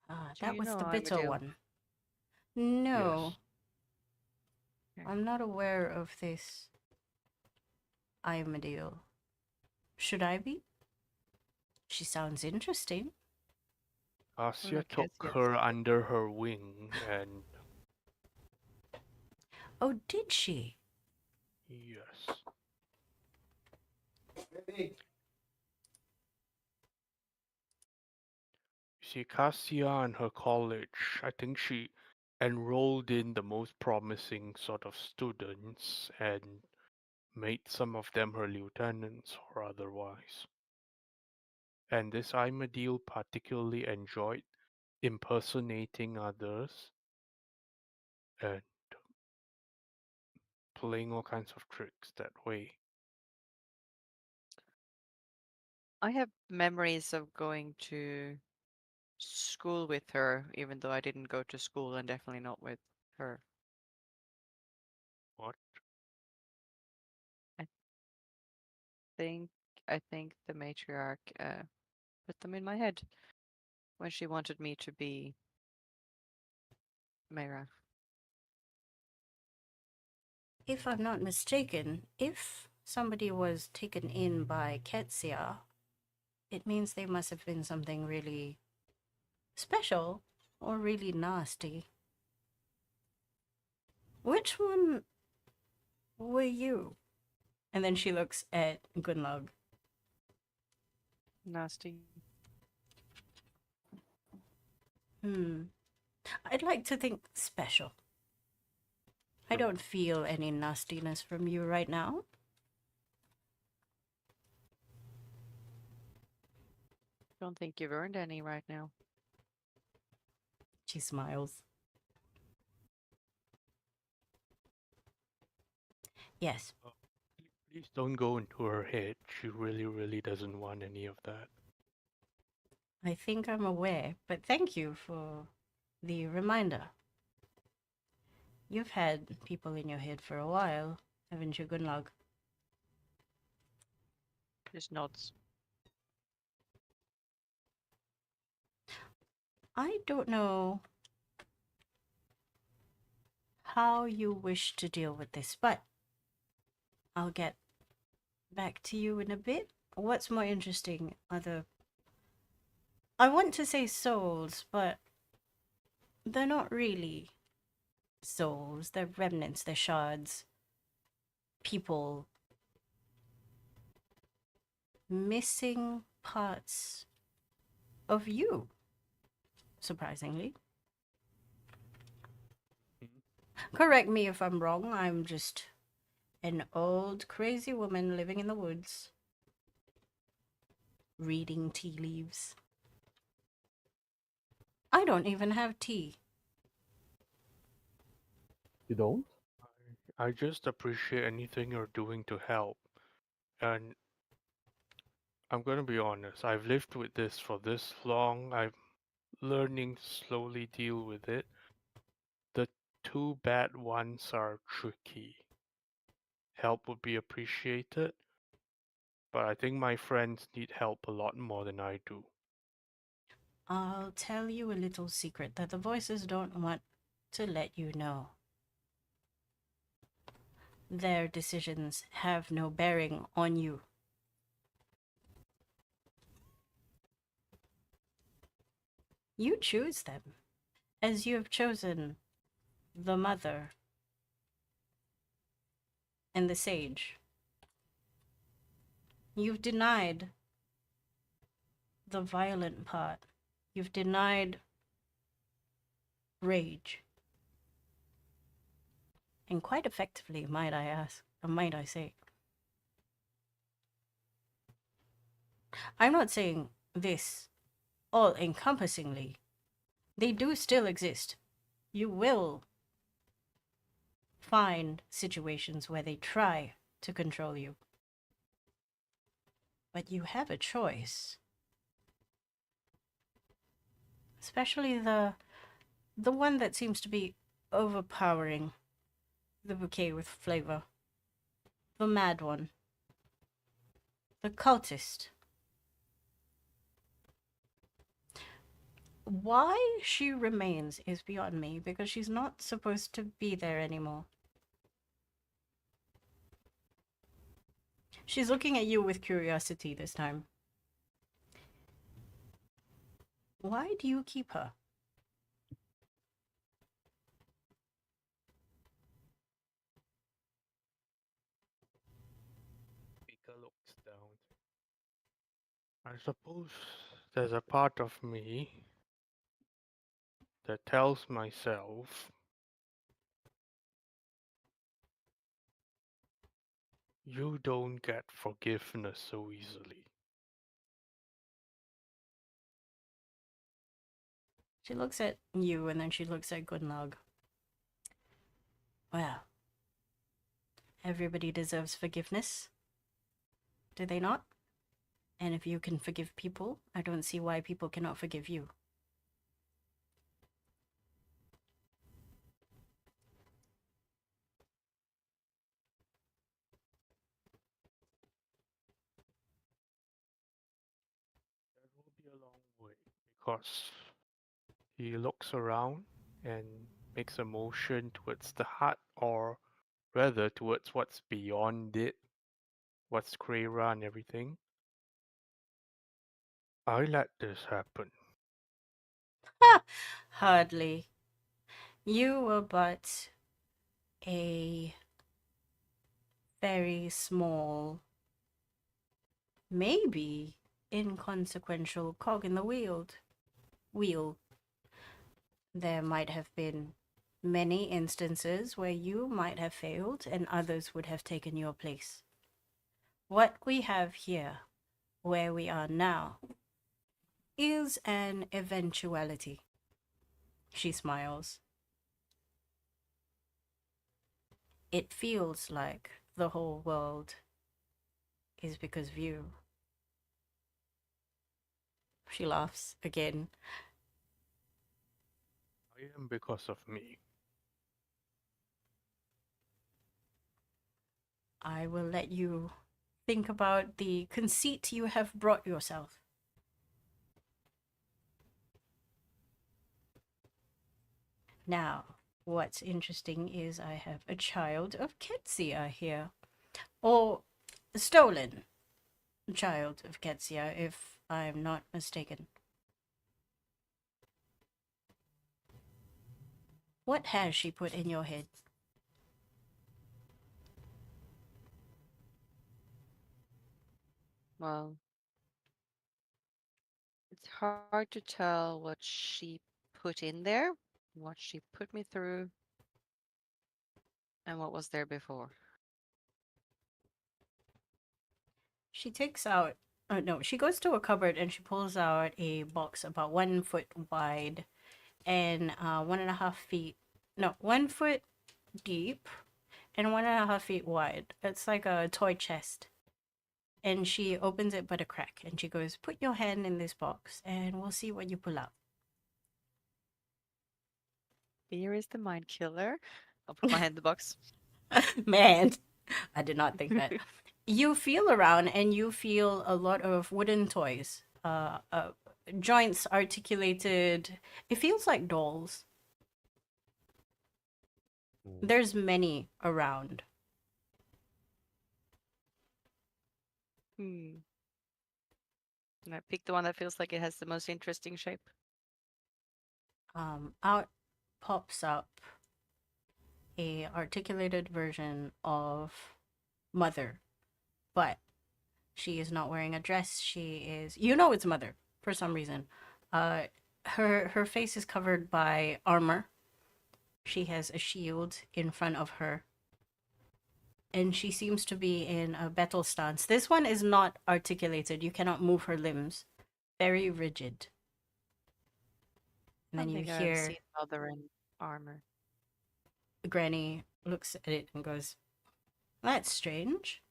Ah, Do that you was know the I'm a bitter deal? one. No, Yes. I'm not aware of this. Immortal. Should I be? She sounds interesting. Cassia Look, took yes. her under her wing, and Oh, did she? yes, you see, Cassia and her college, I think she enrolled in the most promising sort of students and made some of them her lieutenants or otherwise. And this Immortal particularly enjoyed impersonating others and playing all kinds of tricks that way. I have memories of going to school with her, even though I didn't go to school and definitely not with her. What? I think I think the matriarch put them in my head when she wanted me to be Mayra. If I'm not mistaken, if somebody was taken in by Ketsia, it means they must have been something really special or really nasty. Which one were you? And then she looks at Gunlog. Nasty. I'd like to think special. I don't feel any nastiness from you right now. Don't think you've earned any right now. She smiles. Yes, Oh, please don't go into her head. She really, really doesn't want any of that. I think I'm aware, but thank you for the reminder. You've had people in your head for a while, haven't you, Gunlog? Just nods. I don't know how you wish to deal with this, but I'll get back to you in a bit. What's more interesting are the. I want to say souls, but they're not really souls. They're remnants, they're shards. People missing parts of you, surprisingly. Correct me if I'm wrong, I'm just an old crazy woman living in the woods, reading tea leaves. I don't even have tea. You don't? I just appreciate anything you're doing to help. And I'm gonna be honest, I've lived with this for this long. I'm learning to slowly deal with it. The two bad ones are tricky. Help would be appreciated, but I think my friends need help a lot more than I do. I'll tell you a little secret that the voices don't want to let you know. Their decisions have no bearing on you. You choose them, as you have chosen the mother and the sage. You've denied the violent part. You've denied rage. And quite effectively, might I ask, or might I say. I'm not saying this all encompassingly. They do still exist. You will find situations where they try to control you. But you have a choice. Especially the one that seems to be overpowering the bouquet with flavor. The mad one. The cultist. Why she remains is beyond me, because she's not supposed to be there anymore. She's looking at you with curiosity this time. Why do you keep her? Pika looks down. I suppose there's a part of me that tells myself you don't get forgiveness so easily. She looks at you and then she looks at Gunlog. Well, everybody deserves forgiveness. Do they not? And if you can forgive people, I don't see why people cannot forgive you. That will be a long way because he looks around and makes a motion towards the hut, or rather towards what's beyond it, what's Krera and everything. I let this happen. Ha! Hardly. You were but a very small, maybe inconsequential cog in the wheel. There might have been many instances where you might have failed and others would have taken your place. What we have here, where we are now, is an eventuality. She smiles. It feels like the whole world is because of you. She laughs again. I am because of me. I will let you think about the conceit you have brought yourself. Now, what's interesting is I have a child of Ketsia here. Or stolen child of Ketsia, if I'm not mistaken. What has she put in your head? Well, it's hard to tell what she put in there, what she put me through, and what was there before. She takes out, no, she goes to a cupboard and she pulls out a box about 1 foot wide and 1.5 feet, no, 1 foot deep and 1.5 feet wide. It's like a toy chest. And she opens it but a crack and she goes, "Put your hand in this box and we'll see what you pull out." Here is the mind killer. I'll put my hand in the box. Man, I did not think that. You feel around and you feel a lot of wooden toys. Joints articulated. It feels like dolls. There's many around. And I pick the one that feels like it has the most interesting shape. Out pops up a articulated version of Mother, but she is not wearing a dress. She is, you know, it's Mother for some reason. Her face is covered by armor. She has a shield in front of her. And she seems to be in a battle stance. This one is not articulated. You cannot move her limbs. Very rigid. And I then you think I've hear seen Mother in armor. Granny looks at it and goes, "That's strange.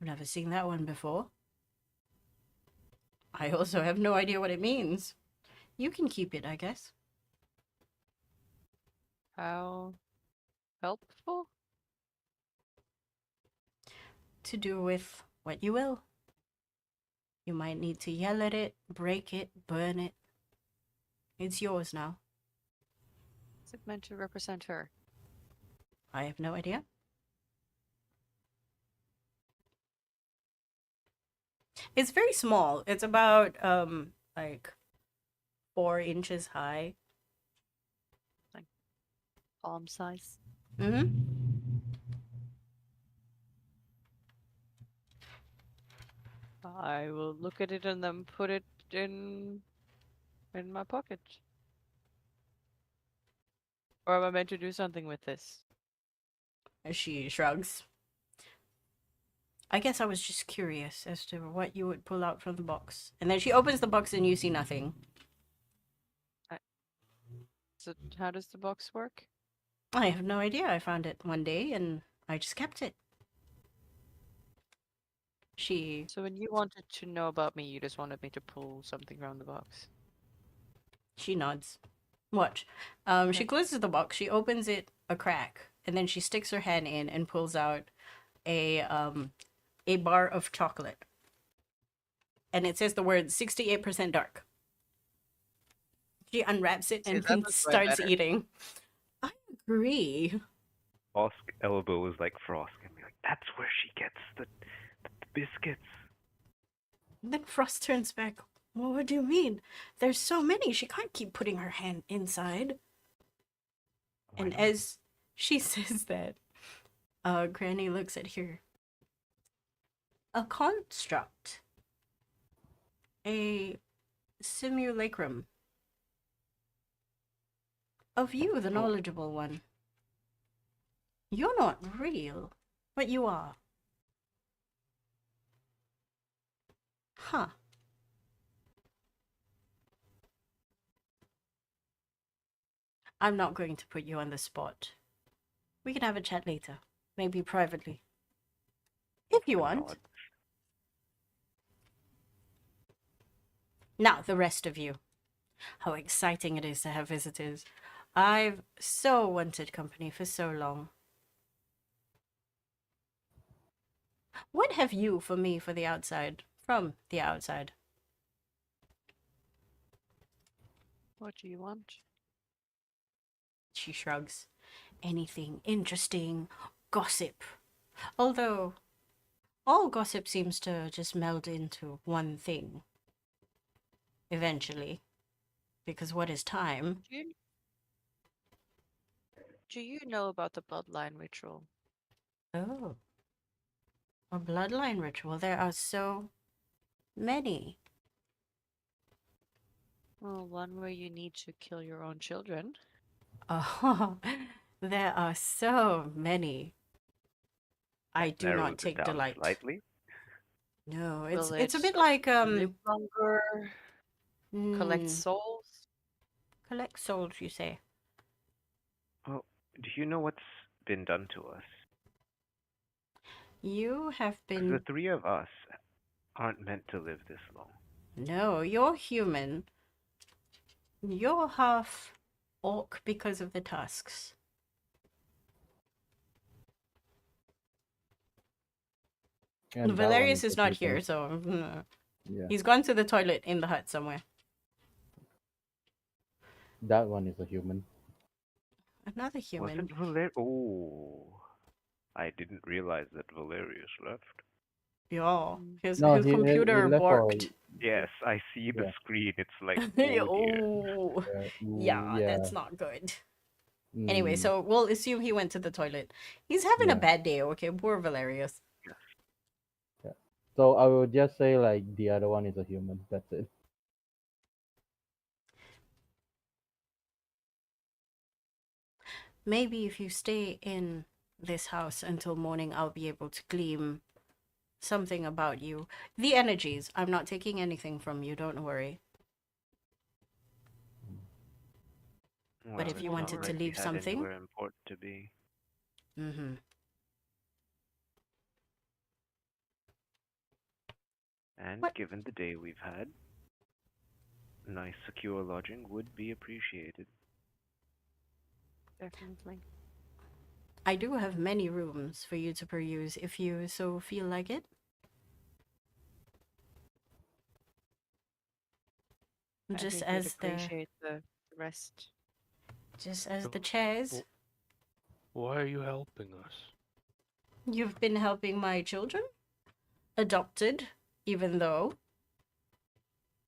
I've never seen that one before. I also have no idea what it means. You can keep it, I guess." How helpful? To do with what you will. You might need to yell at it, break it, burn it. It's yours now. Is it meant to represent her? I have no idea. It's very small. It's about like 4 inches high. Palm size? Mm-hmm. I will look at it and then put it in my pocket. Or am I meant to do something with this? She shrugs. I guess I was just curious as to what you would pull out from the box. And then she opens the box and you see nothing. So how does the box work? I have no idea. I found it one day and I just kept it. She So when you wanted to know about me, you just wanted me to pull something from the box. nods. Watch. She closes the box, she opens it a crack, and then she sticks her hand in and pulls out a bar of chocolate. And it says the word 68% dark. She unwraps it See, and that then looks way starts better. eating. I agree. Osk elbows like Frost and be like, "That's where she gets the biscuits." Then Frost turns back. "Well, what do you mean? There's so many. She can't keep putting her hand inside." Why And not? as she says that, Granny looks at her. "A construct. A simulacrum. Of you, the knowledgeable one. You're not real, but you are." Huh. I'm not going to put you on the spot. We can have a chat later. Maybe privately. If you want. Nod. Now, the rest of you. How exciting it is to have visitors. I've so wanted company for so long. What have you for me for the outside? From the outside? What do you want? She shrugs. Anything interesting. Gossip. Although, all gossip seems to just meld into one thing. Eventually. Because what is time? Do you know about the bloodline ritual? Oh. A bloodline ritual. There are so many. Well, one where you need to kill your own children. Oh, there are so many. I do Narrows not it take down delight. slightly. No, Will it's a it bit like live longer, collect mm, souls. collect souls, you say. Well, do you know what's been done to us? You have 'Cause been. the three of us aren't meant to live this long. No, you're human. You're half orc because of the tusks. And that one Valerius is is a not human. here, so Yeah, he's gone to the toilet in the hut somewhere. that one is a human. Another human. Wasn't Valer? Oh, I didn't realize that Valerius left. Yeah, Mm. his No, his he computer left for borked. Yes, I see the Yeah. screen. It's like, oh dear. Oh, yeah, yeah, that's not good. mm, Anyway, so we'll assume he went to the toilet. He's having a yeah, bad day, okay? Poor Valerius. yeah. So I would just say like the other one is a human. That's it. Maybe if you stay in this house until morning, I'll be able to glean something about you. The energies. I'm not taking anything from you, don't worry. Well, if you it's not wanted to like leave we had something- anywhere important to be. Mm-hmm. And What? given the day we've had, nice secure lodging would be appreciated. Definitely. I do have many rooms for you to peruse if you so feel like it. I Just think we'd as the appreciate the rest. the chairs. Why are you helping us? You've been helping my children? Adopted, even though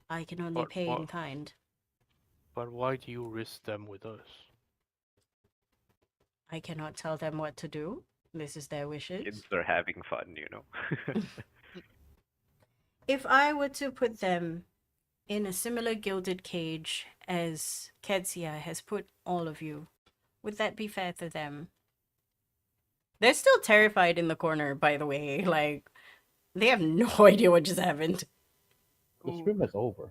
I can only But pay in what- kind. But why do you risk them with us? I cannot tell them what to do. This is their wishes. Kids are having fun, you know. If I were to put them in a similar gilded cage as Ketsia has put all of you, would that be fair to them? They're still terrified in the corner, by the way. Like, they have no idea what just happened. The stream is over.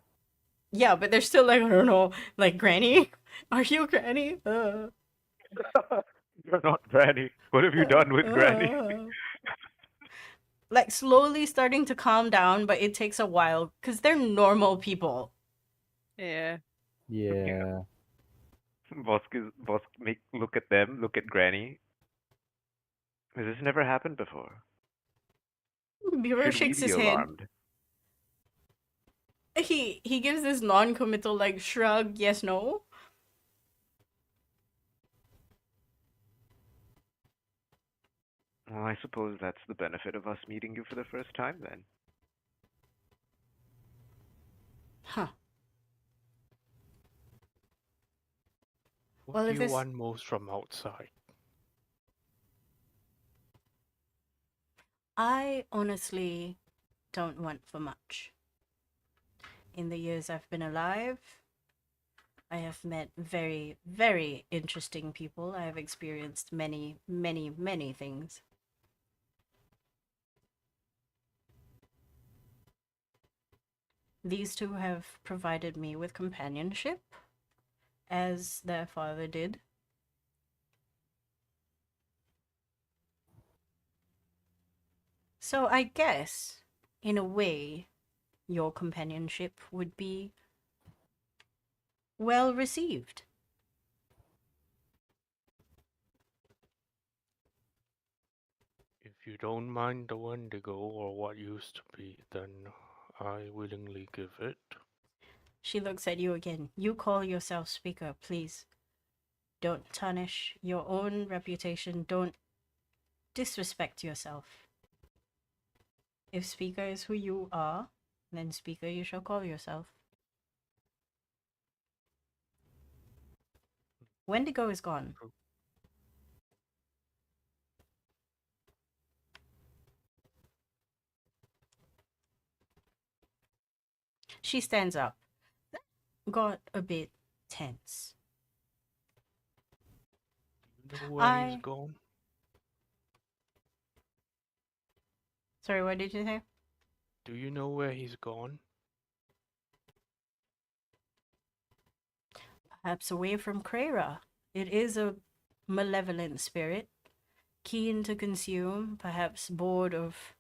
Yeah, but they're still like, I don't know, like, Granny? Are you Granny? You're not Granny. What have you done with Granny? Like, slowly starting to calm down, but it takes a while, because they're normal people. Yeah. Yeah. Bosk look at them, look at Granny. Has this never happened before? Bureau Should we shakes be his head. alarmed? He gives this non-committal, like, shrug, yes, no. Well, I suppose that's the benefit of us meeting you for the first time then. Huh. What Well, do if you this- want most from outside? I honestly don't want for much. In the years I've been alive, I have met very, very interesting people. I have experienced many, many, many things. These two have provided me with companionship, as their father did. So I guess, in a way, your companionship would be well received. If you don't mind the Wendigo or what used to be, then I willingly give it. She looks at you again. You call yourself speaker, please. Don't tarnish your own reputation. Don't disrespect yourself. If speaker is who you are, then speaker you shall call yourself. Wendigo is gone. She stands up. That got a bit tense. You know where he's I- gone? Sorry, what did you say? Do you know where he's gone? Perhaps away from Krera. It is a malevolent spirit. keen to consume, perhaps bored of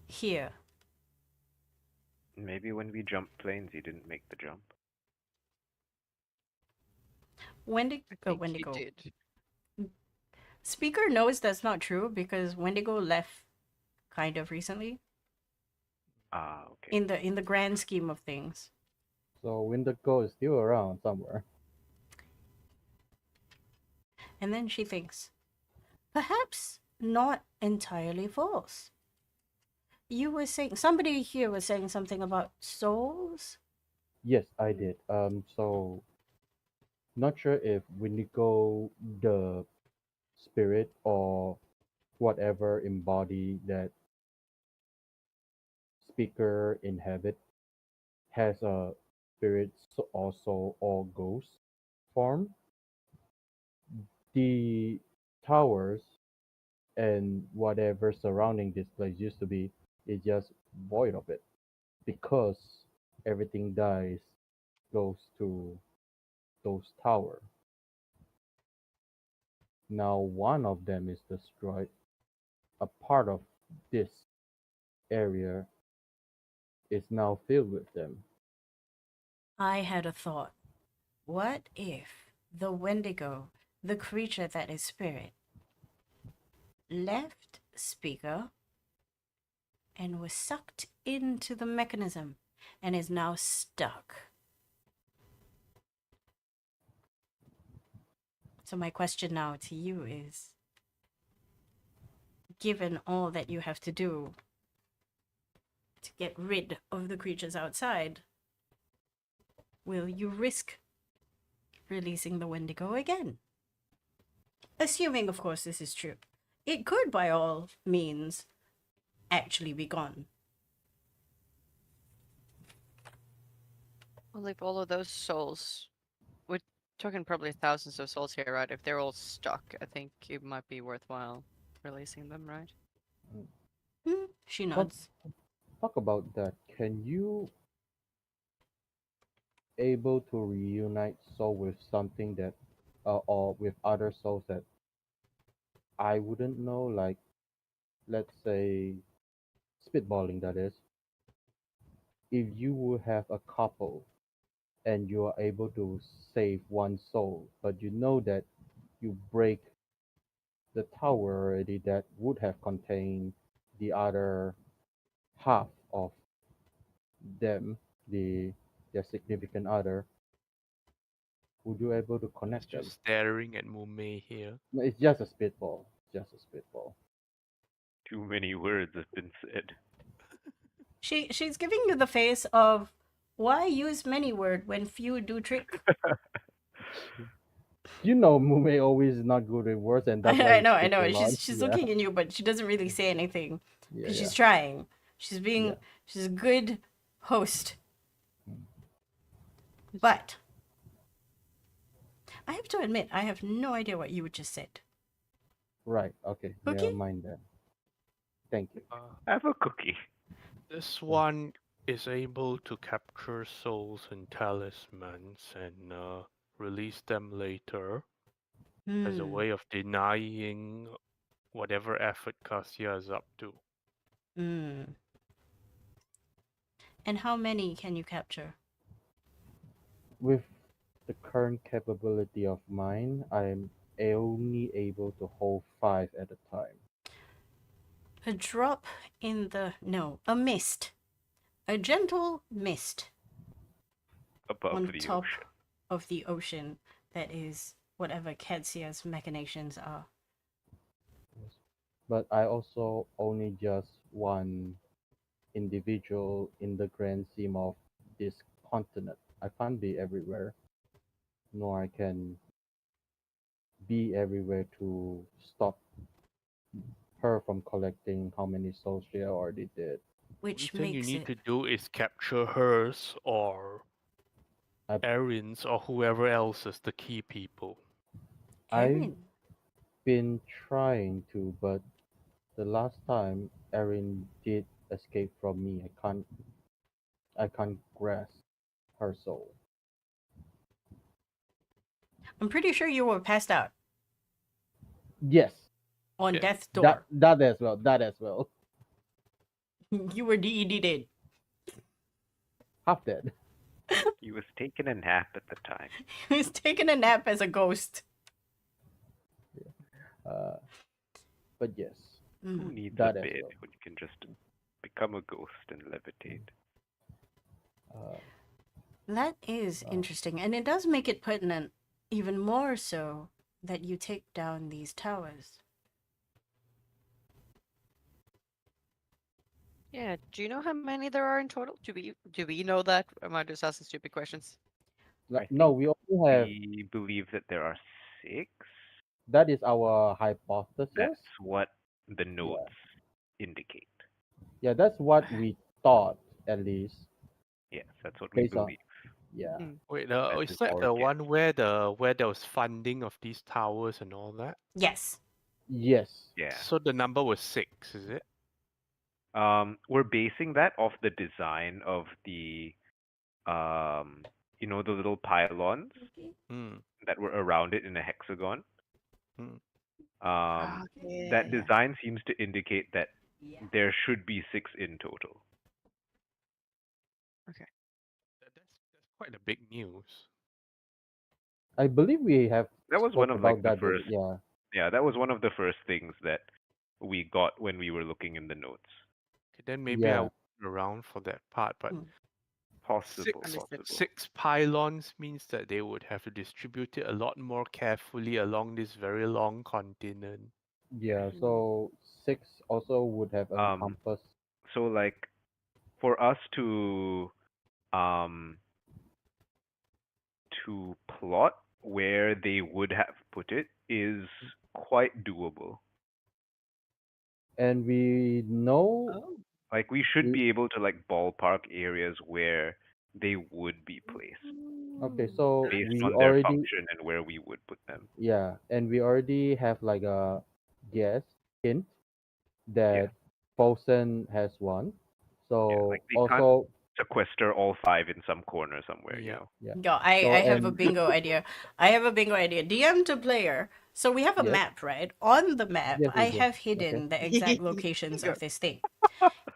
here. Maybe when we jumped planes, he didn't make the jump. I think he Wendigo. did. Speaker knows that's not true because Wendigo left kind of recently Ah, okay. in the grand scheme of things. So Windigo is still around somewhere. And then she thinks, perhaps not entirely false. You were saying somebody here was saying something about souls? Yes, I did. So not sure if Windigo, the spirit or whatever embody that speaker inhabit, has a spirit or soul or ghost form. The towers and whatever surrounding this place used to be is just void of it because everything dies goes to those towers. Now one of them is destroyed. A part of this area is now filled with them. I had a thought. What if the Wendigo, the creature that is spirit, left Speaker and was sucked into the mechanism and is now stuck? So my question now to you is, given all that you have to do to get rid of the creatures outside, will you risk releasing the Wendigo again? Assuming, of course, this is true. It could, by all means, actually be gone. Well, if all of those souls, we're talking probably thousands of souls here, right? If they're all stuck, I think it might be worthwhile releasing them, right? She Talk, nods. talk about that. Can you able to reunite soul with something that, or with other souls that I wouldn't know? Like, let's say, spitballing. That is, if you would have a couple and you are able to save one soul, but you know that you break the tower already that would have contained the other half of them, their significant other, would you able to He's connect them? just staring at Mume here. No, it's just a spitball. Just a spitball. Too many words have been said. She's giving you the face of, why use many word when few do trick? You know, Mume always is not good with words, and that's why I he know, I speaks a know. lot. She's Yeah, looking at you, but she doesn't really say anything yeah, because yeah, she's trying. She's being yeah. she's a good host. But I have to admit, I have no idea what you just said. Right. Okay. Never Okay? mind then. Thank you. Have a cookie. This one is able to capture souls and talismans and release them later as a Hmm. way of denying whatever effort Cassia is up to. Hmm. And how many can you capture? With the current capability of mine, I'm only able to hold 5 at a time. A drop in the no, a mist. A gentle mist Above on the top ocean. of the ocean that is whatever Ketsia's machinations are. But I also only just one individual in the grand scheme of this continent. I can't be everywhere, nor I can be everywhere to stop her from collecting how many souls she already did. One Which thing you makes need it. to do is capture hers or I, Erin's or whoever else is the key people. I've Erin. been trying to, but the last time Erin did escape from me, I can't grasp her soul. I'm pretty sure you were passed out. Yes, on Yeah. death's door. That as well. That as well. You were DED dead. Half dead. He was taking a nap at the time. He was taking a nap as a ghost. Uh, but yes, Who Mm. needs a that as bed well. when you can just become a ghost and levitate? Uh, That is Oh. interesting, and it does make it pertinent even more so that you take down these towers. Yeah. Do you know how many there are in total? Do we know that? Am I just asking stupid questions? like, I no, think we only have. we believe that there are 6. That is our hypothesis. That's what the Yeah. notes indicate. Yeah, that's what we thought at least. Yes, that's what we Based on believe. yeah. Wait, That is is that our the guess. one where there was funding of these towers and all that? Yes. Yes. Yeah. So the number was 6, is it? We're basing that off the design of the the little pylons Hmm. that were around it in a hexagon. Hmm. That design seems to indicate that there should be 6 in total. That's quite a big news. I believe we have That was spoke one of about the that. first. Yeah. Yeah, that was one of the first things that we got when we were looking in the notes. Okay, then maybe I Yeah. went around for that part, but Mm. Possible, Understood. possible. 6 pylons means that they would have to distribute it a lot more carefully along this very long continent. Yeah. So 6 also would have encompassed. So like for us um to plot where they would have put it is quite doable. And we know. Oh. Like we should we- be able to like ballpark areas where they would be placed Okay. So based we on their already. function and where we would put them. Yeah, and we already have like a guess hint Yeah. that Paulson has one. So like they can't also sequester all 5 in some corner somewhere, Yeah. yeah. Yo, I So have a and bingo idea. I have a bingo idea. DM to player. So we have a Yes. map, right? On the map, Yes, I we do. have hidden the exact locations of this thing.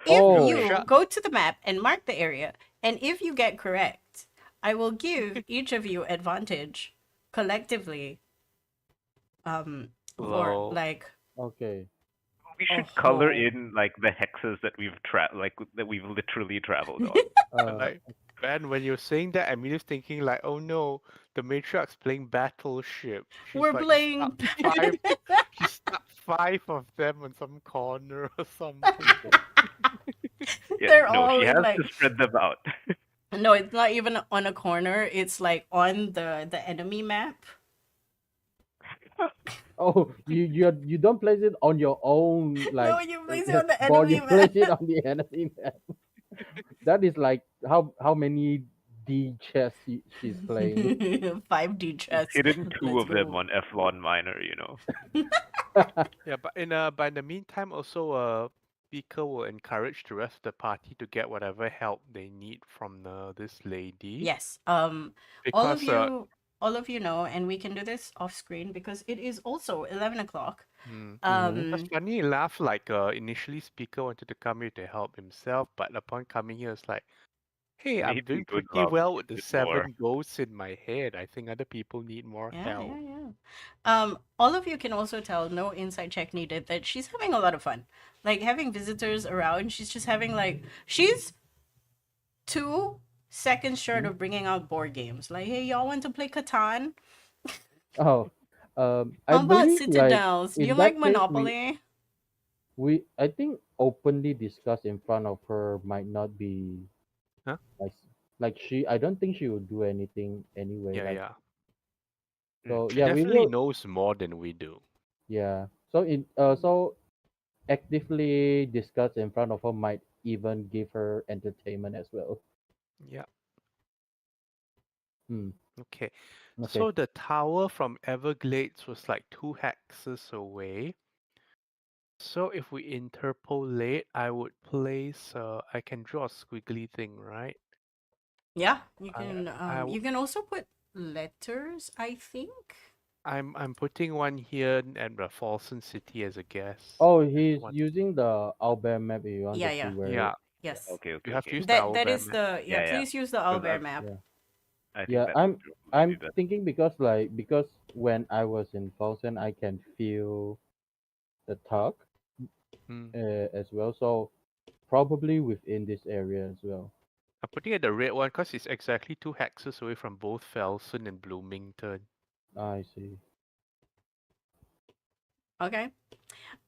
If Oh. you Shut- go to the map and mark the area, and if you get correct, I will give each of you advantage collectively. For Lol. like Okay. We should color whole- in like the hexes that we've literally traveled on. Like, man, when you're saying that, I'm just thinking like, oh no, the matriarch's playing Battleship. She's we're like playing. stuck 5. She stuck 5 of them on some corner or something. Yeah, They're no, all she in, has like- to spread them out. No, it's not even on a corner. It's like on the enemy map. Oh, you don't place it on your own like No, you place it on the board, enemy you place it map. on the enemy map. That is like how many D chess she's playing. 5D chess. Hidden 2 Let's of them go. on Eflon Minor, Yeah, but in the meantime, also Beaker will encourage the rest of the party to get whatever help they need from this lady. Yes. Because All of you know, and we can do this off screen because it is also 11 o'clock. That's funny enough, like initially Speaker wanted to come here to help himself, but upon coming here it's like, hey, I'm Maybe doing good pretty luck well with the with 7 more. ghosts in my head. I think other people need more Yeah, help. yeah. All of you can also tell, no inside check needed, that she's having a lot of fun. Like having visitors around, she's just having she's 2 seconds short of bringing out board games. Like, hey, y'all want to play Catan? Oh, I How about believe Citadels? Do in you that like case, Monopoly? we I think openly discuss in front of her might not be Huh? like she. I don't think she would do anything anyway. Yeah, like, yeah. So She yeah, we definitely will. knows more than we do. Yeah. So actively discuss in front of her might even give her entertainment as well. Yeah. Hmm. Okay. Okay. So the tower from Everglades was like 2 hexes away. So if we interpolate, I would place I can draw a squiggly thing, right? Yeah, you I- can. I You can also put letters, I think. I'm putting one here at the Folsom City as a guess. Oh, If you he's want. using the owlbear map if you want Yeah, to see yeah. where Yeah, it. Yes. Okay, you okay, have to okay. use the That owlbear is map. the yeah. Yeah, yeah. Please use the Because owlbear map. Yeah. I think Yeah, that's I'm true. We do I'm that. thinking because when I was in Folsom, I can feel the tug Hmm. as well. So probably within this area as well. I'm putting at the red one because it's exactly 2 hexes away from both Felson and Bloomington. I see. Okay.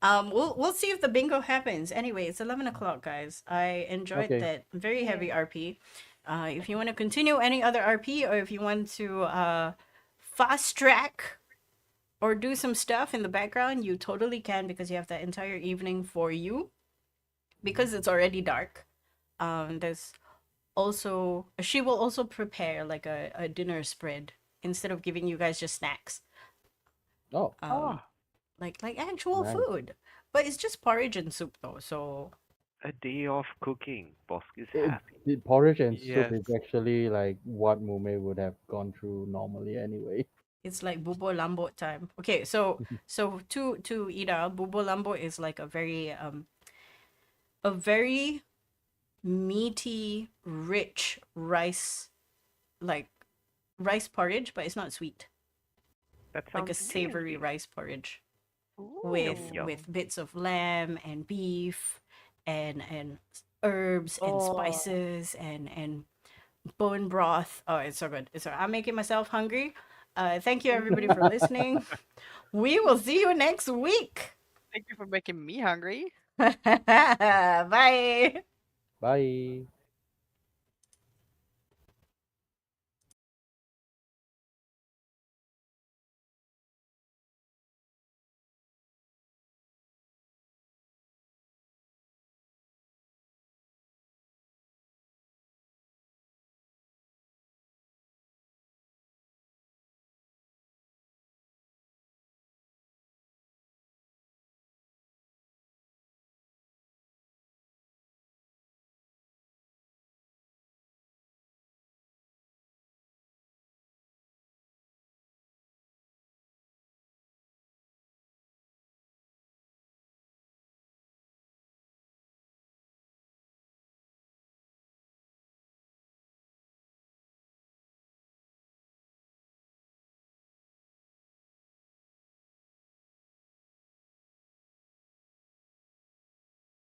We'll see if the bingo happens. Anyway, it's 11 o'clock, guys. I enjoyed Okay. that very heavy RP. If you want to continue any other RP, or if you want to fast track or do some stuff in the background, you totally can, because you have that entire evening for you. Because it's already dark. There's also she will also prepare like a dinner spread instead of giving you guys just snacks. Oh, Um, like actual nice. food. But it's just porridge and soup though, so A day of cooking. Bosk is It, happy. the porridge and soup Yes. is actually like what Mume would have gone through normally anyway. it's like bubo lambot time. Okay, so to Ida, bubo lambot is like a very meaty, rich rice, like rice porridge, but it's not sweet. That Like a sounds savory tasty. rice porridge Yum, with yum. bits of lamb and beef and herbs and Oh. spices and bone broth. Oh, it's so good. It's so, I'm making myself hungry. Thank you everybody for listening. We will see you next week. Thank you for making me hungry. Bye. Bye.